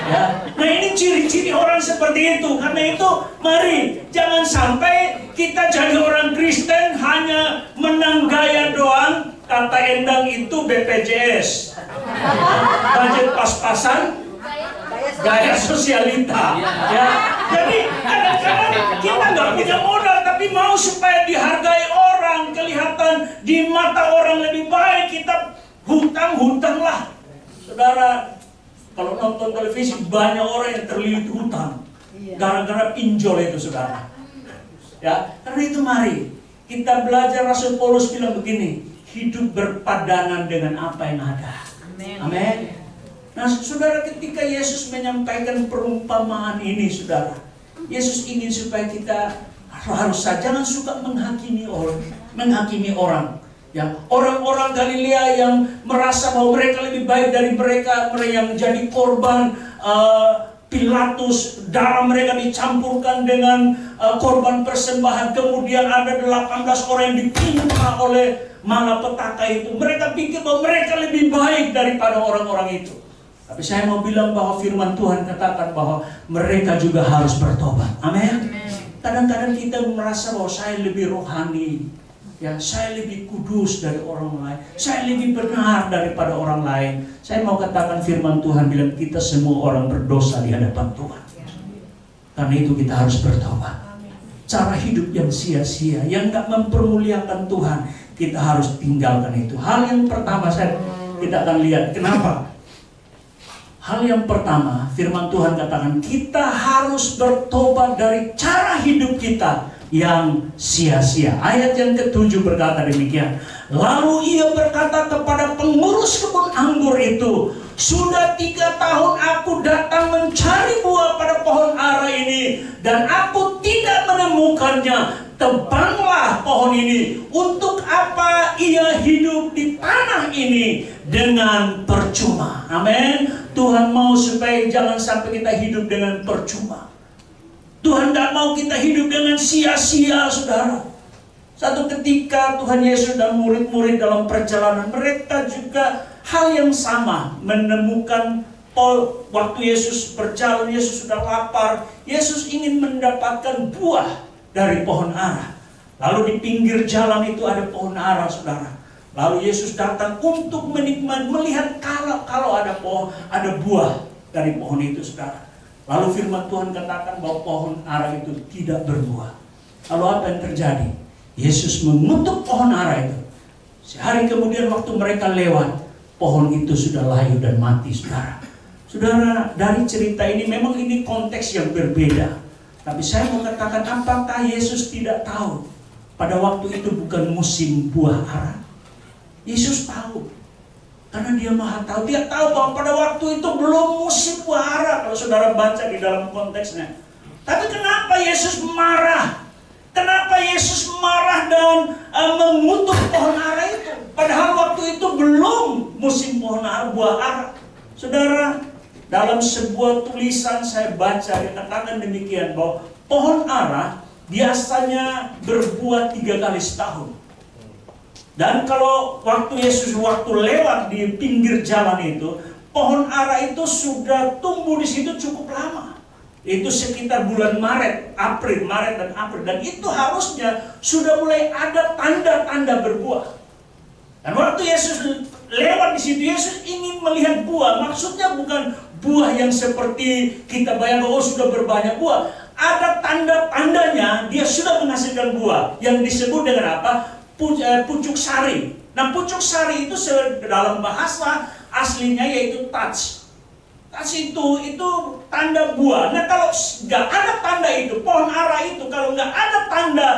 S4: Ya. Nah, ini ciri-ciri orang seperti itu. Karena itu, mari jangan sampai kita jadi orang Kristen hanya menang gaya doang. Kata Endang itu BPJS, budget pas-pasan, gaya sosialita, ya. Jadi kadang-kadang kita nggak punya modal, tapi mau supaya dihargai orang, kelihatan di mata orang lebih baik, kita hutang-hutanglah. Saudara, kalau nonton televisi banyak orang yang terlilit hutang, gara-gara pinjol itu, saudara. Ya, karena itu mari kita belajar. Rasul Paulus bilang begini, hidup berpadanan dengan apa yang ada. Amin. Nah, saudara, ketika Yesus menyampaikan perumpamaan ini, saudara, Yesus ingin supaya kita harus jangan suka menghakimi orang. Ya, orang-orang Galilea yang merasa bahwa mereka lebih baik dari mereka yang jadi korban Pilatus, darah mereka dicampurkan dengan korban persembahan. Kemudian ada 18 orang yang ditimpa oleh malapetaka itu. Mereka pikir bahwa mereka lebih baik daripada orang-orang itu. Tapi saya mau bilang bahwa firman Tuhan katakan bahwa mereka juga harus bertobat. Amin. Kadang-kadang kita merasa bahwa saya lebih rohani, ya, saya lebih kudus dari orang lain, saya lebih benar daripada orang lain. Saya mau katakan firman Tuhan bilang kita semua orang berdosa di hadapan Tuhan. Karena itu kita harus bertobat. Cara hidup yang sia-sia, yang gak mempermuliakan Tuhan, kita harus tinggalkan itu. Hal yang pertama kita akan lihat kenapa. Hal yang pertama, firman Tuhan katakan kita harus bertobat dari cara hidup kita yang sia-sia. Ayat yang ke-7 berkata demikian. Lalu ia berkata kepada pengurus kebun anggur itu, sudah 3 tahun aku datang mencari buah pada pohon ara ini, dan aku tidak menemukannya. Tebanglah pohon ini. Untuk apa ia hidup di tanah ini dengan percuma? Amin. Tuhan mau supaya jangan sampai kita hidup dengan percuma. Tuhan tidak mau kita hidup dengan sia-sia, saudara. Satu ketika Tuhan Yesus dan murid-murid dalam perjalanan, mereka juga hal yang sama, menemukan waktu Yesus berjalan, Yesus sudah lapar, Yesus ingin mendapatkan buah dari pohon ara. Lalu di pinggir jalan itu ada pohon ara, saudara. Lalu Yesus datang untuk menikmati, melihat kalau ada buah dari pohon itu, saudara. Lalu firman Tuhan katakan bahwa pohon ara itu tidak berbuah. Lalu apa yang terjadi? Yesus mengutuk pohon ara itu. Sehari kemudian waktu mereka lewat, pohon itu sudah layu dan mati, saudara. Saudara, dari cerita ini memang ini konteks yang berbeda. Tapi saya mau katakan, apakah Yesus tidak tahu pada waktu itu bukan musim buah ara? Yesus tahu. Karena dia maha tahu. Dia tahu bahwa pada waktu itu belum musim buah ara. Kalau saudara baca di dalam konteksnya. Tapi kenapa Yesus marah? Kenapa Yesus marah dan mengutuk pohon ara itu? Padahal waktu itu belum musim pohon ara, buah ara. Saudara, dalam sebuah tulisan saya baca dikatakan demikian bahwa pohon ara biasanya berbuah 3 kali setahun. Dan kalau waktu Yesus lewat di pinggir jalan itu, pohon ara itu sudah tumbuh di situ cukup lama. Itu sekitar bulan Maret dan April. Dan itu harusnya sudah mulai ada tanda-tanda berbuah. Dan waktu Yesus lewat di situ, Yesus ingin melihat buah. Maksudnya bukan buah yang seperti kita bayangkan, oh sudah berbanyak buah. Ada tanda-tandanya dia sudah menghasilkan buah. Yang disebut dengan apa? Pucuk sari. Nah, pucuk sari itu dalam bahasa aslinya yaitu touch. Touch itu tanda buah. Nah, kalau nggak ada tanda itu, pohon ara itu, kalau nggak ada tanda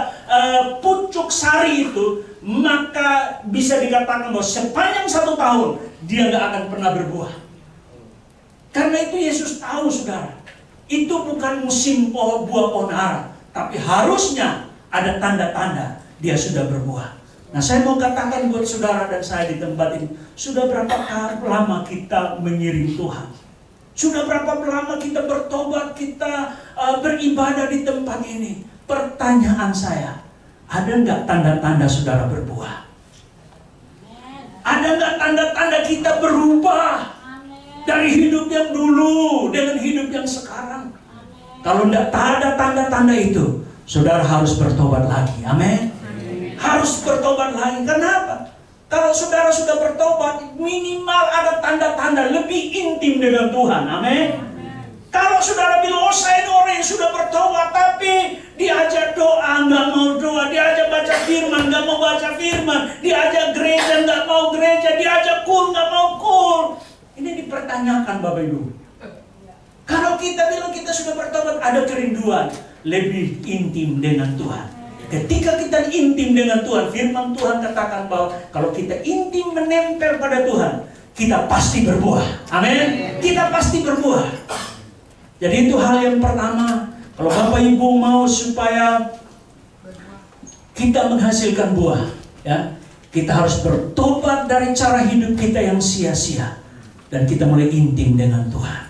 S4: pucuk sari itu, maka bisa dikatakan bahwa sepanjang 1 tahun dia nggak akan pernah berbuah. Karena itu Yesus tahu, saudara, itu bukan musim buah pohon ara, tapi harusnya ada tanda-tanda dia sudah berbuah. Nah, saya mau katakan buat saudara dan saya di tempat ini, sudah berapa lama kita mengiring Tuhan? Sudah berapa lama kita bertobat, kita beribadah di tempat ini? Pertanyaan saya, ada nggak tanda-tanda saudara berbuah? Ada nggak tanda-tanda kita berubah dari hidup yang dulu dengan hidup yang sekarang? Kalau nggak ada tanda-tanda itu, saudara harus bertobat lagi. Amin. Harus bertobat lagi. Kenapa? Kalau saudara sudah bertobat, minimal ada tanda-tanda lebih intim dengan Tuhan. Amin. Kalau saudara bilang, oh saya ini orang yang sudah bertobat, tapi diajak doa, nggak mau doa, diajak baca firman, nggak mau baca firman, diajak gereja, nggak mau gereja, diajak kur, nggak mau kur. Ini dipertanyakan, Bapak Ibu. Kalau kita bilang kita sudah bertobat, ada kerinduan lebih intim dengan Tuhan. Ketika kita intim dengan Tuhan, firman Tuhan katakan bahwa kalau kita intim menempel pada Tuhan, kita pasti berbuah. Amin. Kita pasti berbuah. Jadi itu hal yang pertama. Kalau Bapak Ibu mau supaya kita menghasilkan buah, ya, kita harus bertobat dari cara hidup kita yang sia-sia dan kita mulai intim dengan Tuhan.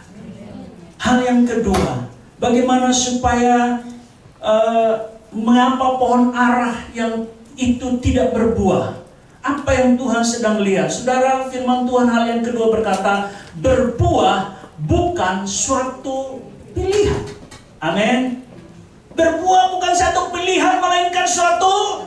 S4: Hal yang kedua, bagaimana supaya mengapa pohon ara yang itu tidak berbuah? Apa yang Tuhan sedang lihat? Saudara, firman Tuhan hal yang kedua berkata, berbuah bukan suatu pilihan. Amin. Berbuah bukan satu pilihan, melainkan suatu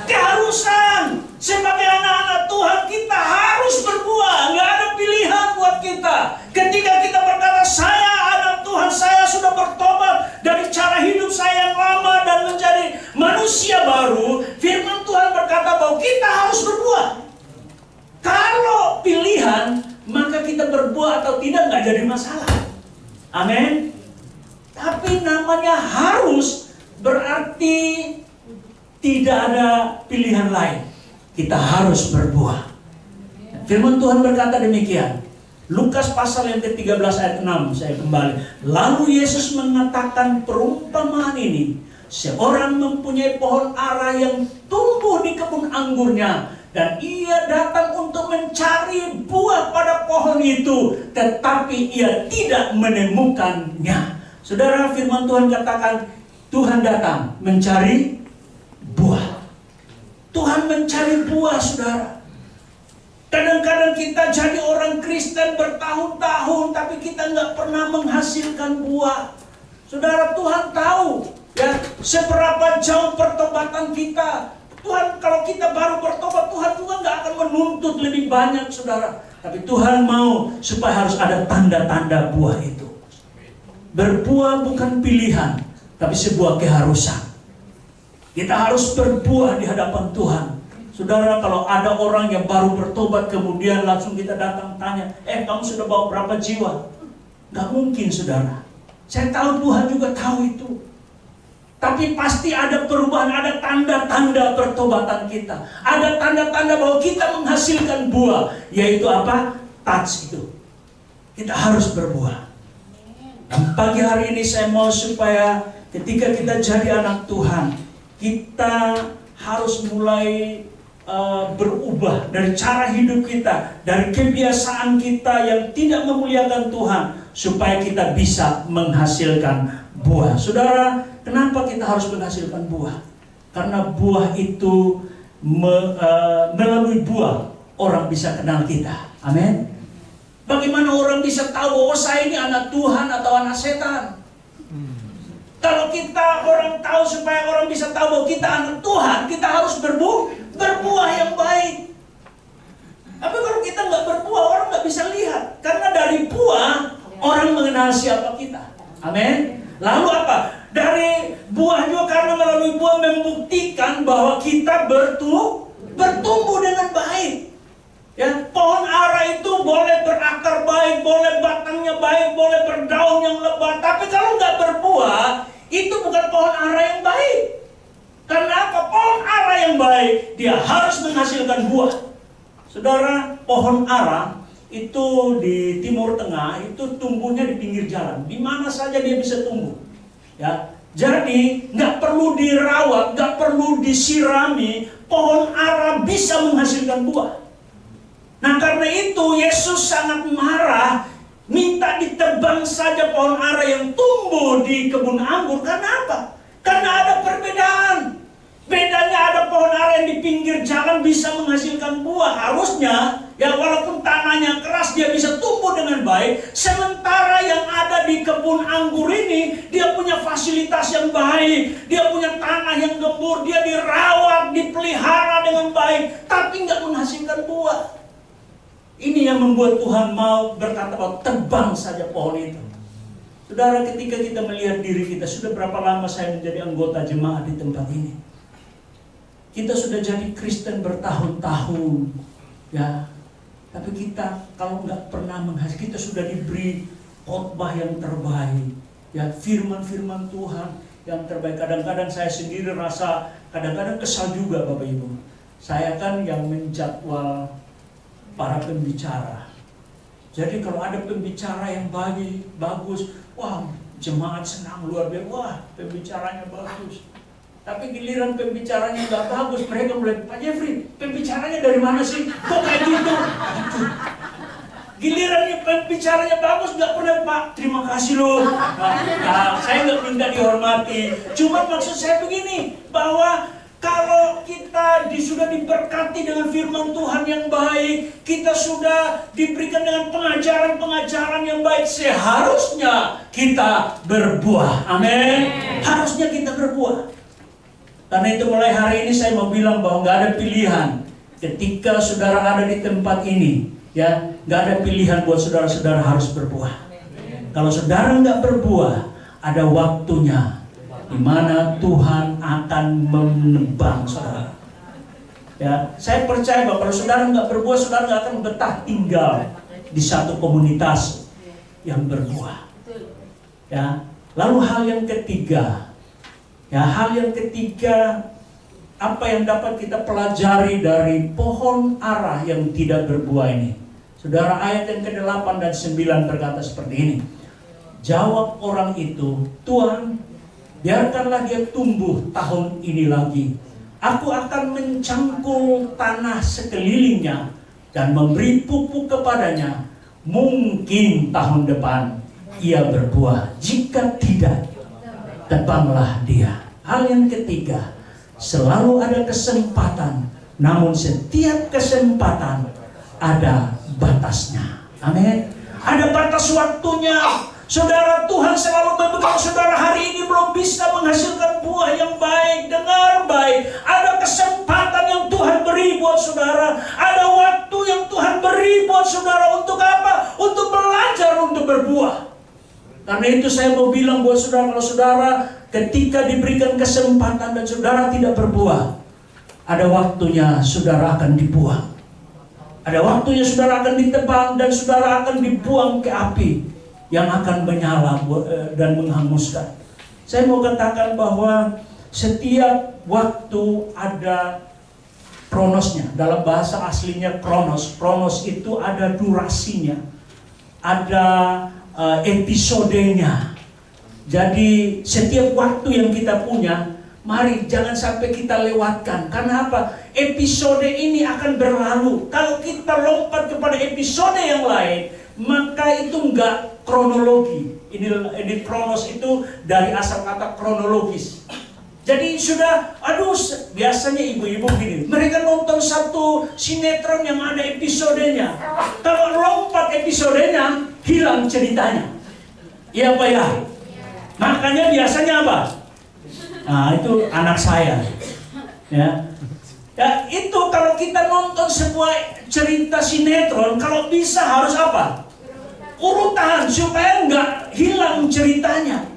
S4: keharusan. Sebagai anak-anak Tuhan, kita harus berbuah. Nggak ada pilihan buat kita. Ketika kita berkata, saya anak Tuhan, saya sudah bertobat dari cara hidup saya yang lama dan menjadi manusia baru, firman Tuhan berkata bahwa kita harus berbuah. Kalau pilihan, maka kita berbuah atau tidak nggak jadi masalah. Amin. Tapi namanya harus berarti tidak ada pilihan lain. Kita harus berbuah. Firman Tuhan berkata demikian. Lukas pasal yang ke-13 ayat 6, saya kembali. Lalu Yesus mengatakan perumpamaan ini. Seorang mempunyai pohon ara yang tumbuh di kebun anggurnya. Dan ia datang untuk mencari buah pada pohon itu. Tetapi ia tidak menemukannya. Saudara, firman Tuhan katakan, Tuhan datang mencari buah. Tuhan mencari buah, saudara. Kadang-kadang kita jadi orang Kristen bertahun-tahun, tapi kita nggak pernah menghasilkan buah. Saudara, Tuhan tahu ya seberapa jauh pertobatan kita. Tuhan, kalau kita baru bertobat, Tuhan juga nggak akan menuntut lebih banyak, saudara. Tapi Tuhan mau supaya harus ada tanda-tanda buah itu. Berbuah bukan pilihan, tapi sebuah keharusan. Kita harus berbuah di hadapan Tuhan. Saudara, kalau ada orang yang baru bertobat kemudian langsung kita datang tanya, kamu sudah bawa berapa jiwa? Gak mungkin, saudara. Saya tahu Tuhan juga tahu itu. Tapi pasti ada perubahan, ada tanda-tanda pertobatan kita. Ada tanda-tanda bahwa kita menghasilkan buah. Yaitu apa? Touch itu. Kita harus berbuah. Dan pagi hari ini saya mau supaya ketika kita jadi anak Tuhan, kita harus mulai berubah dari cara hidup kita, dari kebiasaan kita yang tidak memuliakan Tuhan, supaya kita bisa menghasilkan buah. Saudara, kenapa kita harus menghasilkan buah? Karena buah itu melalui buah orang bisa kenal kita. Amin. Bagaimana orang bisa tahu bahwa saya ini anak Tuhan atau anak setan? Kalau orang tahu, supaya orang bisa tahu bahwa kita anak Tuhan, kita harus berbuah yang baik. Tapi kalau kita nggak berbuah, orang nggak bisa lihat. Karena dari buah, orang mengenal siapa kita. Amin. Lalu apa? Dari buah juga, karena melalui buah membuktikan bahwa kita bertumbuh dengan baik. Ya, pohon ara itu boleh berakar baik, boleh batangnya baik, boleh berdaun yang lebat. Tapi kalau nggak berbuah, itu bukan pohon ara yang baik. Karena apa? Pohon ara yang baik, dia harus menghasilkan buah. Saudara, pohon ara itu di Timur Tengah itu tumbuhnya di pinggir jalan. Di mana saja dia bisa tumbuh. Ya, jadi nggak perlu dirawat, nggak perlu disirami, pohon ara bisa menghasilkan buah. Nah, karena itu Yesus sangat marah, minta ditebang saja pohon ara yang tumbuh di kebun anggur. Karena apa? Karena ada perbedaan. Bedanya ada pohon ara yang di pinggir jalan bisa menghasilkan buah. Harusnya, ya walaupun tanahnya keras, dia bisa tumbuh dengan baik. Sementara yang ada di kebun anggur ini, dia punya fasilitas yang baik. Dia punya tanah yang gembur, dia dirawat, dipelihara dengan baik. Tapi nggak menghasilkan buah. Ini yang membuat Tuhan mau berkata bahwa tebang saja pohon itu. Saudara, ketika kita melihat diri kita, sudah berapa lama saya menjadi anggota jemaat di tempat ini? Kita sudah jadi Kristen bertahun-tahun, ya. Tapi kita kalau nggak pernah menghasilkan, kita sudah diberi khotbah yang terbaik, ya, firman-firman Tuhan yang terbaik. Kadang-kadang saya sendiri rasa, kadang-kadang kesal juga, Bapak Ibu. Saya kan yang menjadwal para pembicara. Jadi kalau ada pembicara yang bagus, wah, jemaat senang luar biasa, wah, pembicaranya bagus. Tapi giliran pembicaranya nggak bagus, mereka mulai, Pak Jeffrey, pembicaranya dari mana sih? Kok kayak gitu? Giliran pembicaranya bagus, nggak pernah, Pak, terima kasih loh. Nah, saya nggak minta dihormati. Cuma maksud saya begini, bahwa kalau kita sudah diberkati dengan firman Tuhan yang baik, kita sudah diberikan dengan pengajaran-pengajaran yang baik, seharusnya kita berbuah. Amin. Harusnya kita berbuah. Karena itu mulai hari ini saya mau bilang bahwa nggak ada pilihan. Ketika saudara ada di tempat ini, ya, nggak ada pilihan buat saudara-saudara harus berbuah. Kalau saudara nggak berbuah, ada waktunya di mana Tuhan akan menebang saudara. Ya, saya percaya bahwa kalau saudara nggak berbuah, saudara nggak akan betah tinggal di satu komunitas yang berbuah. Ya, lalu hal yang ketiga, apa yang dapat kita pelajari dari pohon ara yang tidak berbuah ini? Saudara, ayat yang ke-8 dan 9 berkata seperti ini. Jawab orang itu, Tuhan, biarkanlah dia tumbuh tahun ini lagi. Aku akan mencangkul tanah sekelilingnya dan memberi pupuk kepadanya. Mungkin tahun depan ia berbuah. Jika tidak, tebanglah dia. Hal yang ketiga, selalu ada kesempatan. Namun setiap kesempatan ada batasnya. Amin. Ada batas waktunya. Saudara, Tuhan selalu memberkati saudara. Hari ini belum bisa menghasilkan buah yang baik. Dengar baik, ada kesempatan yang Tuhan beri buat saudara. Ada waktu yang Tuhan beri buat saudara. Untuk apa? Untuk belajar, untuk berbuah. Karena itu saya mau bilang buat saudara, kalau saudara ketika diberikan kesempatan dan saudara tidak berbuah, ada waktunya saudara akan dibuang. Ada waktunya saudara akan ditebang dan saudara akan dibuang ke api yang akan menyala dan menghanguskan. Saya mau katakan bahwa setiap waktu ada kronosnya. Dalam bahasa aslinya kronos. Kronos itu ada durasinya, ada episodenya. Jadi setiap waktu yang kita punya Mari jangan sampai kita lewatkan. Karena apa? Episode ini akan berlalu. Kalau kita lompat kepada episode yang lain, maka itu enggak kronologi. Ini kronos itu dari asal kata kronologis. Jadi sudah, biasanya ibu-ibu gini, mereka nonton satu sinetron yang ada episodenya. Kalau lompat episodenya, hilang ceritanya. Iya Pak ya? Makanya biasanya apa? Nah itu anak saya. Ya itu kalau kita nonton sebuah cerita sinetron, kalau bisa harus apa? Urutan supaya nggak hilang ceritanya.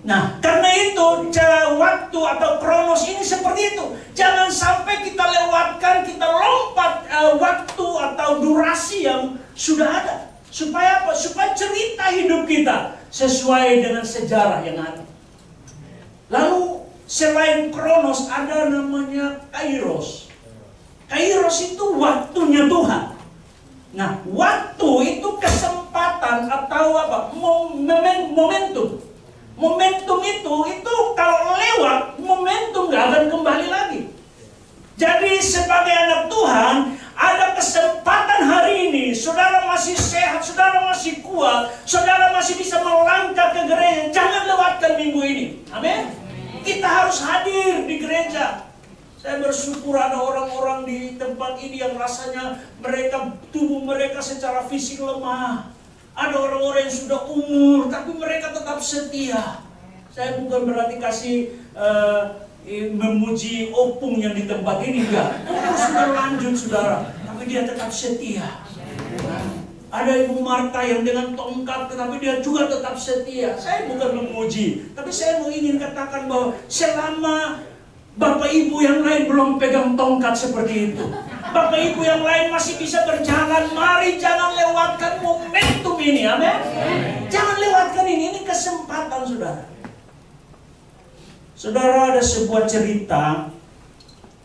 S4: Nah karena itu waktu atau kronos ini seperti itu. Jangan sampai kita lewatkan, kita lompat waktu atau durasi yang sudah ada. Supaya apa? Supaya cerita hidup kita sesuai dengan sejarah yang ada. Lalu selain kronos ada namanya kairos. Kairos itu waktunya Tuhan. Nah, waktu itu kesempatan atau apa? Momentum. Momentum itu kalau lewat, momentum gak akan kembali lagi. Jadi sebagai anak Tuhan, ada kesempatan hari ini, saudara masih sehat, saudara masih kuat, saudara masih bisa melangkah ke gereja. Jangan lewatkan minggu ini. Amin. Kita harus hadir di gereja. Saya bersyukur ada orang-orang di tempat ini yang rasanya tubuh mereka secara fisik lemah. Ada orang-orang yang sudah umur, tapi mereka tetap setia. Saya bukan berarti memuji opung yang di tempat ini, enggak. Sudah lanjut saudara, tapi dia tetap setia. Ada Ibu Marta yang dengan tongkat, tetapi dia juga tetap setia. Saya bukan memuji, tapi saya mau ingin katakan bahwa selama Bapak Ibu yang lain belum pegang tongkat seperti itu, Bapak Ibu yang lain masih bisa berjalan, mari jangan lewatkan momentum ini, amin. Jangan lewatkan ini kesempatan saudara. Saudara, ada sebuah cerita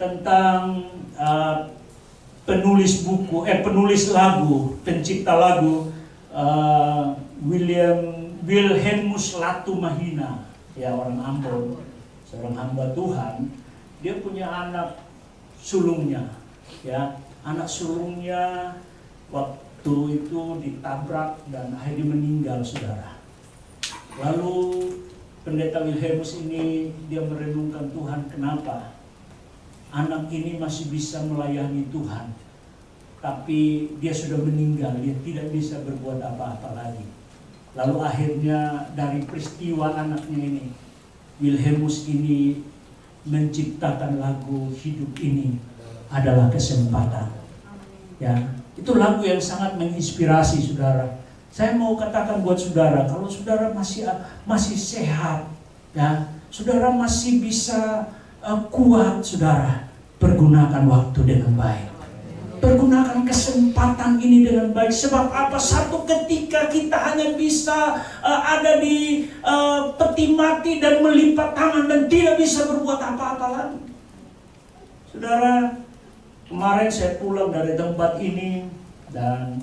S4: tentang penulis lagu, pencipta lagu Wilhelmus Latumahina, ya orang Ambon, seorang hamba Tuhan. Dia punya anak sulungnya, ya anak sulungnya waktu itu ditabrak dan akhirnya meninggal saudara. Lalu pendeta Wilhelmus ini dia merenungkan Tuhan, kenapa anak ini masih bisa melayani Tuhan, tapi dia sudah meninggal, dia tidak bisa berbuat apa-apa lagi. Lalu akhirnya dari peristiwa anaknya ini, Wilhelmus ini menciptakan lagu Hidup Ini Adalah Kesempatan. Ya, itu lagu yang sangat menginspirasi saudara. Saya mau katakan buat saudara, kalau saudara masih sehat, ya, saudara masih bisa kuat, saudara, pergunakan waktu dengan baik. Pergunakan kesempatan ini dengan baik. Sebab apa? Satu ketika kita hanya bisa ada di peti mati dan melipat tangan dan tidak bisa berbuat apa-apa lagi. Saudara, kemarin saya pulang dari tempat ini dan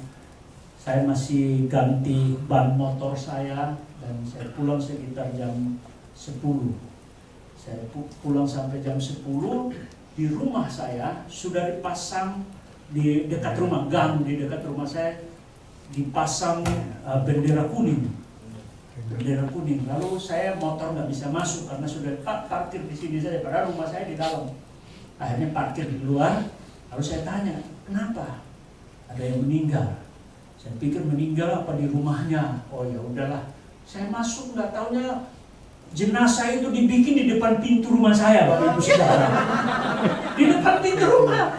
S4: saya masih ganti ban motor saya dan saya pulang sekitar jam 10. Saya pulang sampai jam 10, di rumah saya sudah dipasang di dekat rumah, gang di dekat rumah saya dipasang bendera kuning. Bendera kuning. Lalu saya motor nggak bisa masuk karena sudah parkir di sini saja, padahal rumah saya di dalam. Akhirnya parkir di luar. Lalu saya tanya, kenapa? Ada yang meninggal. Saya pikir meninggal apa di rumahnya. Oh ya udahlah. Saya masuk nggak taunya jenazah itu dibikin di depan pintu rumah saya, Bapak Ibu Saudara. Di depan pintu rumah.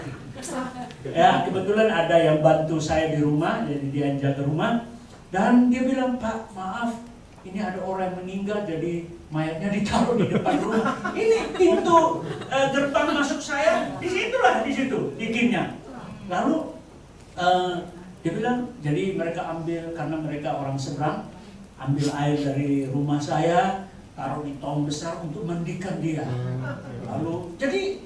S4: Ya, kebetulan ada yang bantu saya di rumah, jadi dia yang jaga rumah. Dan dia bilang, Pak, maaf, ini ada orang yang meninggal, jadi mayatnya ditaruh di depan rumah. Ini pintu gerbang masuk saya, di situ bikinnya. Lalu dia bilang, jadi mereka ambil, karena mereka orang seberang, ambil air dari rumah saya, taruh di tong besar untuk mandikan dia. Lalu, jadi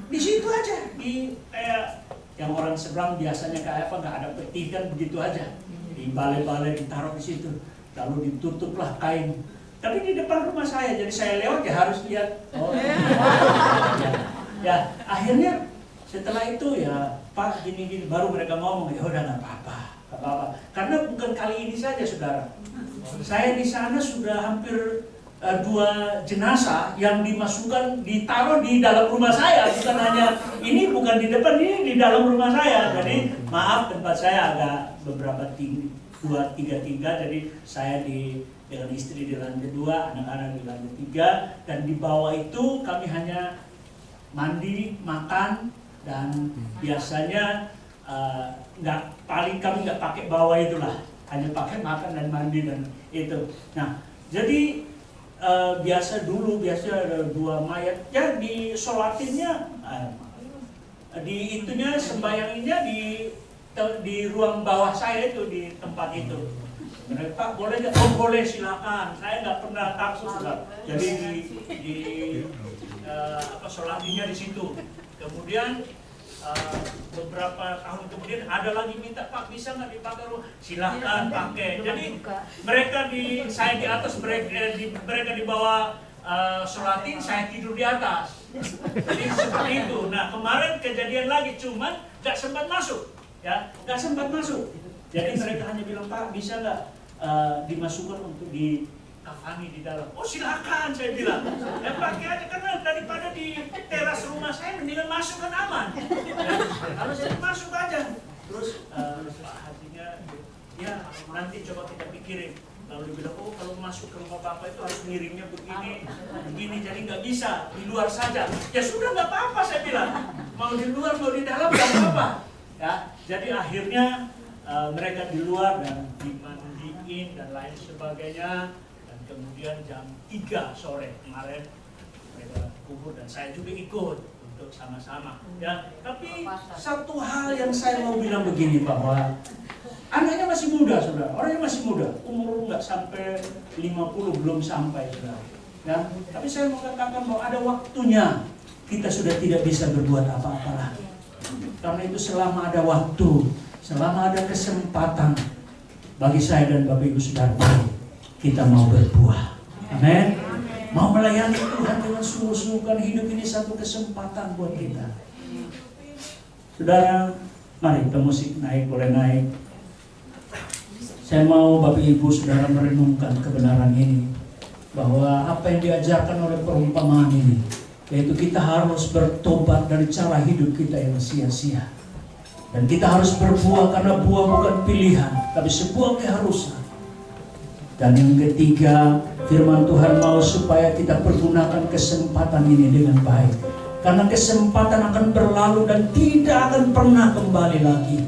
S4: di situ aja, di kayak yang orang seberang biasanya kayak apa, nggak ada peti kan begitu aja. Di balai-balai ditaruh di situ, lalu ditutuplah kain Tapi di depan rumah saya, jadi saya lewat ya harus lihat. Oh, ya, akhirnya setelah itu ya Pak gini-gini, baru mereka ngomong, ya udah nggak apa-apa. Karena bukan kali ini saja saudara. Saya di sana sudah hampir 2 jenazah yang dimasukkan, ditaruh di dalam rumah saya, bukan hanya ini, bukan di depan, ini di dalam rumah saya. Jadi maaf, tempat saya agak beberapa 2-3 tingkat, jadi saya dengan istri di lantai 2, anak-anak di lantai 3, dan di bawah itu kami hanya mandi, makan, dan biasanya kami nggak pakai bawah itulah, hanya pakai makan dan mandi dan itu. Nah, jadi biasa ada 2 mayat ya disolatinnya, di itunya sembayanginnya di ruang bawah saya itu, di tempat itu. Pak boleh nggak? Oh boleh, silakan. Saya nggak pernah takut sudah. Jadi di solatinnya di situ. Kemudian beberapa tahun kemudian ada lagi minta, Pak bisa nggak dipakai rumah? Silahkan pakai. Jadi saya di atas, mereka di bawah sholatin, saya tidur di atas. Jadi seperti itu. Nah kemarin kejadian lagi, cuman nggak sempat masuk, ya nggak sempat masuk. Jadi mereka hanya bilang, Pak bisa nggak dimasukkan untuk di kafani di dalam. Oh silakan, saya bilang. Ya pakai aja, karena daripada di teras rumah saya mendingan masuk kan aman. Ya, kalau saya masuk aja. Terus Pak hatinya, ya nanti coba kita pikirin. Lalu dia bilang, oh kalau masuk ke rumah Bapak itu harus ngiringnya begini, jadi nggak bisa, di luar saja. Ya sudah nggak apa-apa, saya bilang. Mau di luar, mau di dalam nggak apa-apa. Ya, jadi akhirnya mereka di luar dan dimandiin dan lain sebagainya. Kemudian jam 3 sore kemarin mereka kubur dan saya juga ikut untuk sama-sama. Ya, tapi satu hal yang saya mau bilang begini, bahwa anaknya masih muda, saudara. Orangnya masih muda, umur nggak sampai 50, belum sampai, saudara. Ya, tapi saya mau katakan bahwa ada waktunya kita sudah tidak bisa berbuat apa-apa lagi. Karena itu selama ada waktu, selama ada kesempatan, bagi saya dan Bapak Ibu Saudara, kita mau berbuah. Amin. Mau melayani Tuhan dengan sungguh-sungguh, karena hidup ini satu kesempatan buat kita. Saudara, mari pemusik naik, boleh naik. Saya mau Bapak Ibu Saudara merenungkan kebenaran ini, bahwa apa yang diajarkan oleh perumpamaan ini, yaitu kita harus bertobat dari cara hidup kita yang sia-sia. Dan kita harus berbuah, karena buah bukan pilihan, tapi sebuah keharusan. Dan yang ketiga, firman Tuhan mau supaya kita pergunakan kesempatan ini dengan baik. Karena kesempatan akan berlalu dan tidak akan pernah kembali lagi.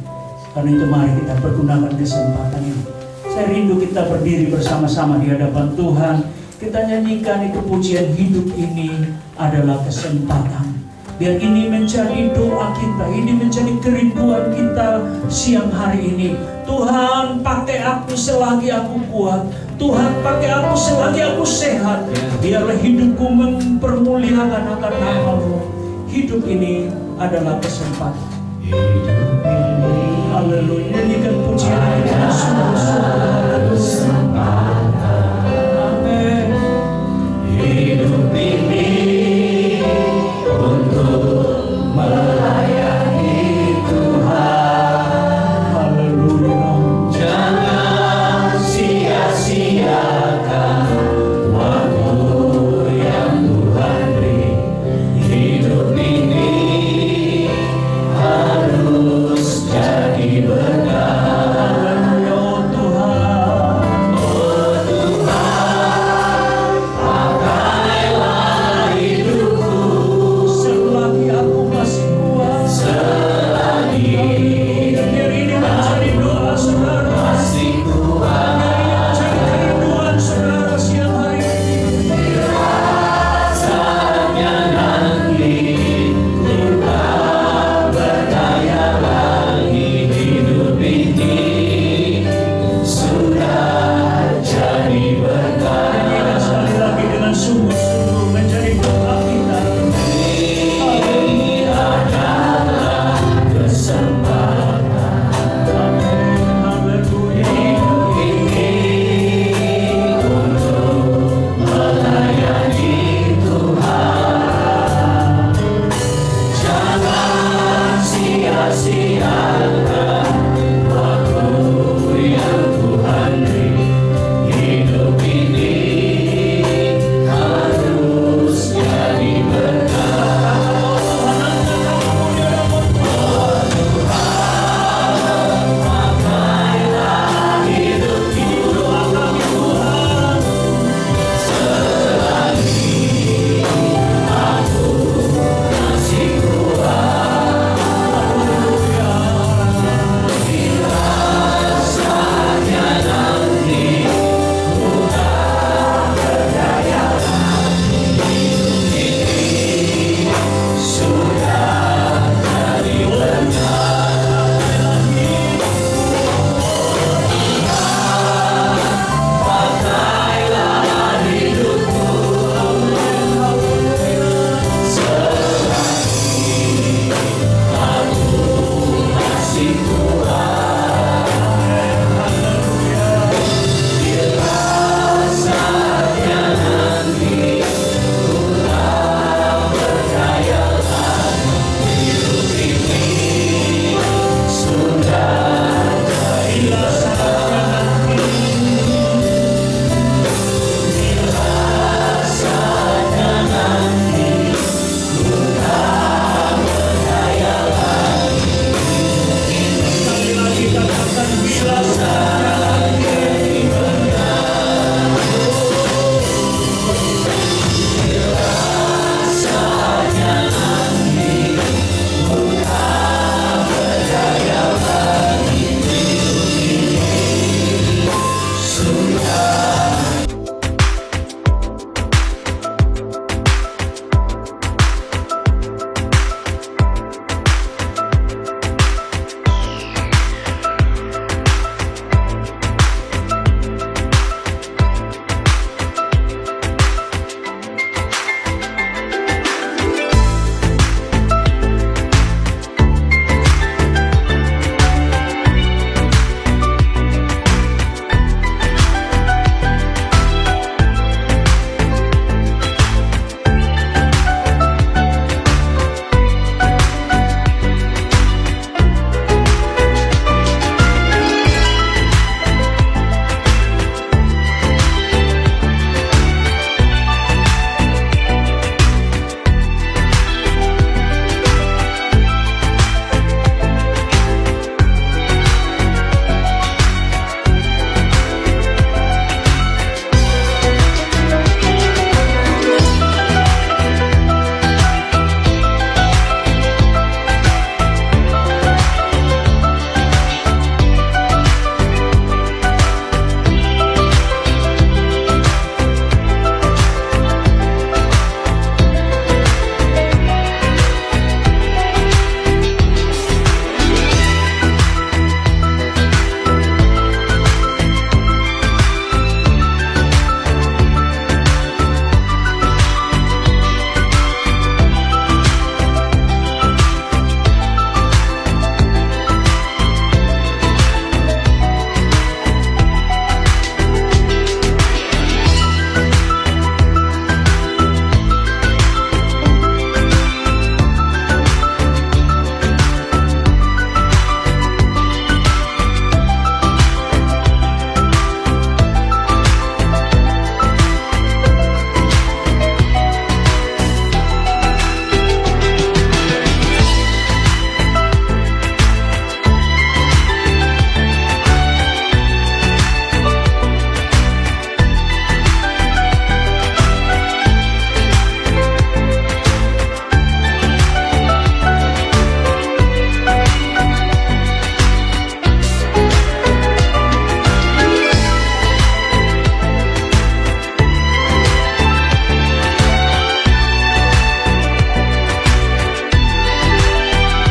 S4: Karena itu mari kita pergunakan kesempatan ini. Saya rindu kita berdiri bersama-sama di hadapan Tuhan. Kita nyanyikan itu pujian, hidup ini adalah kesempatan. Biar ini menjadi doa kita, ini menjadi kerinduan kita siang hari ini. Tuhan, pakai aku selagi aku kuat. Tuhan, pakai aku selagi aku sehat. Biarlah hidupku mempermuliakan akan nama-Mu. Hidup ini adalah kesempatan. Haleluya. Nyanyikan pujian kita sungguh-sungguh.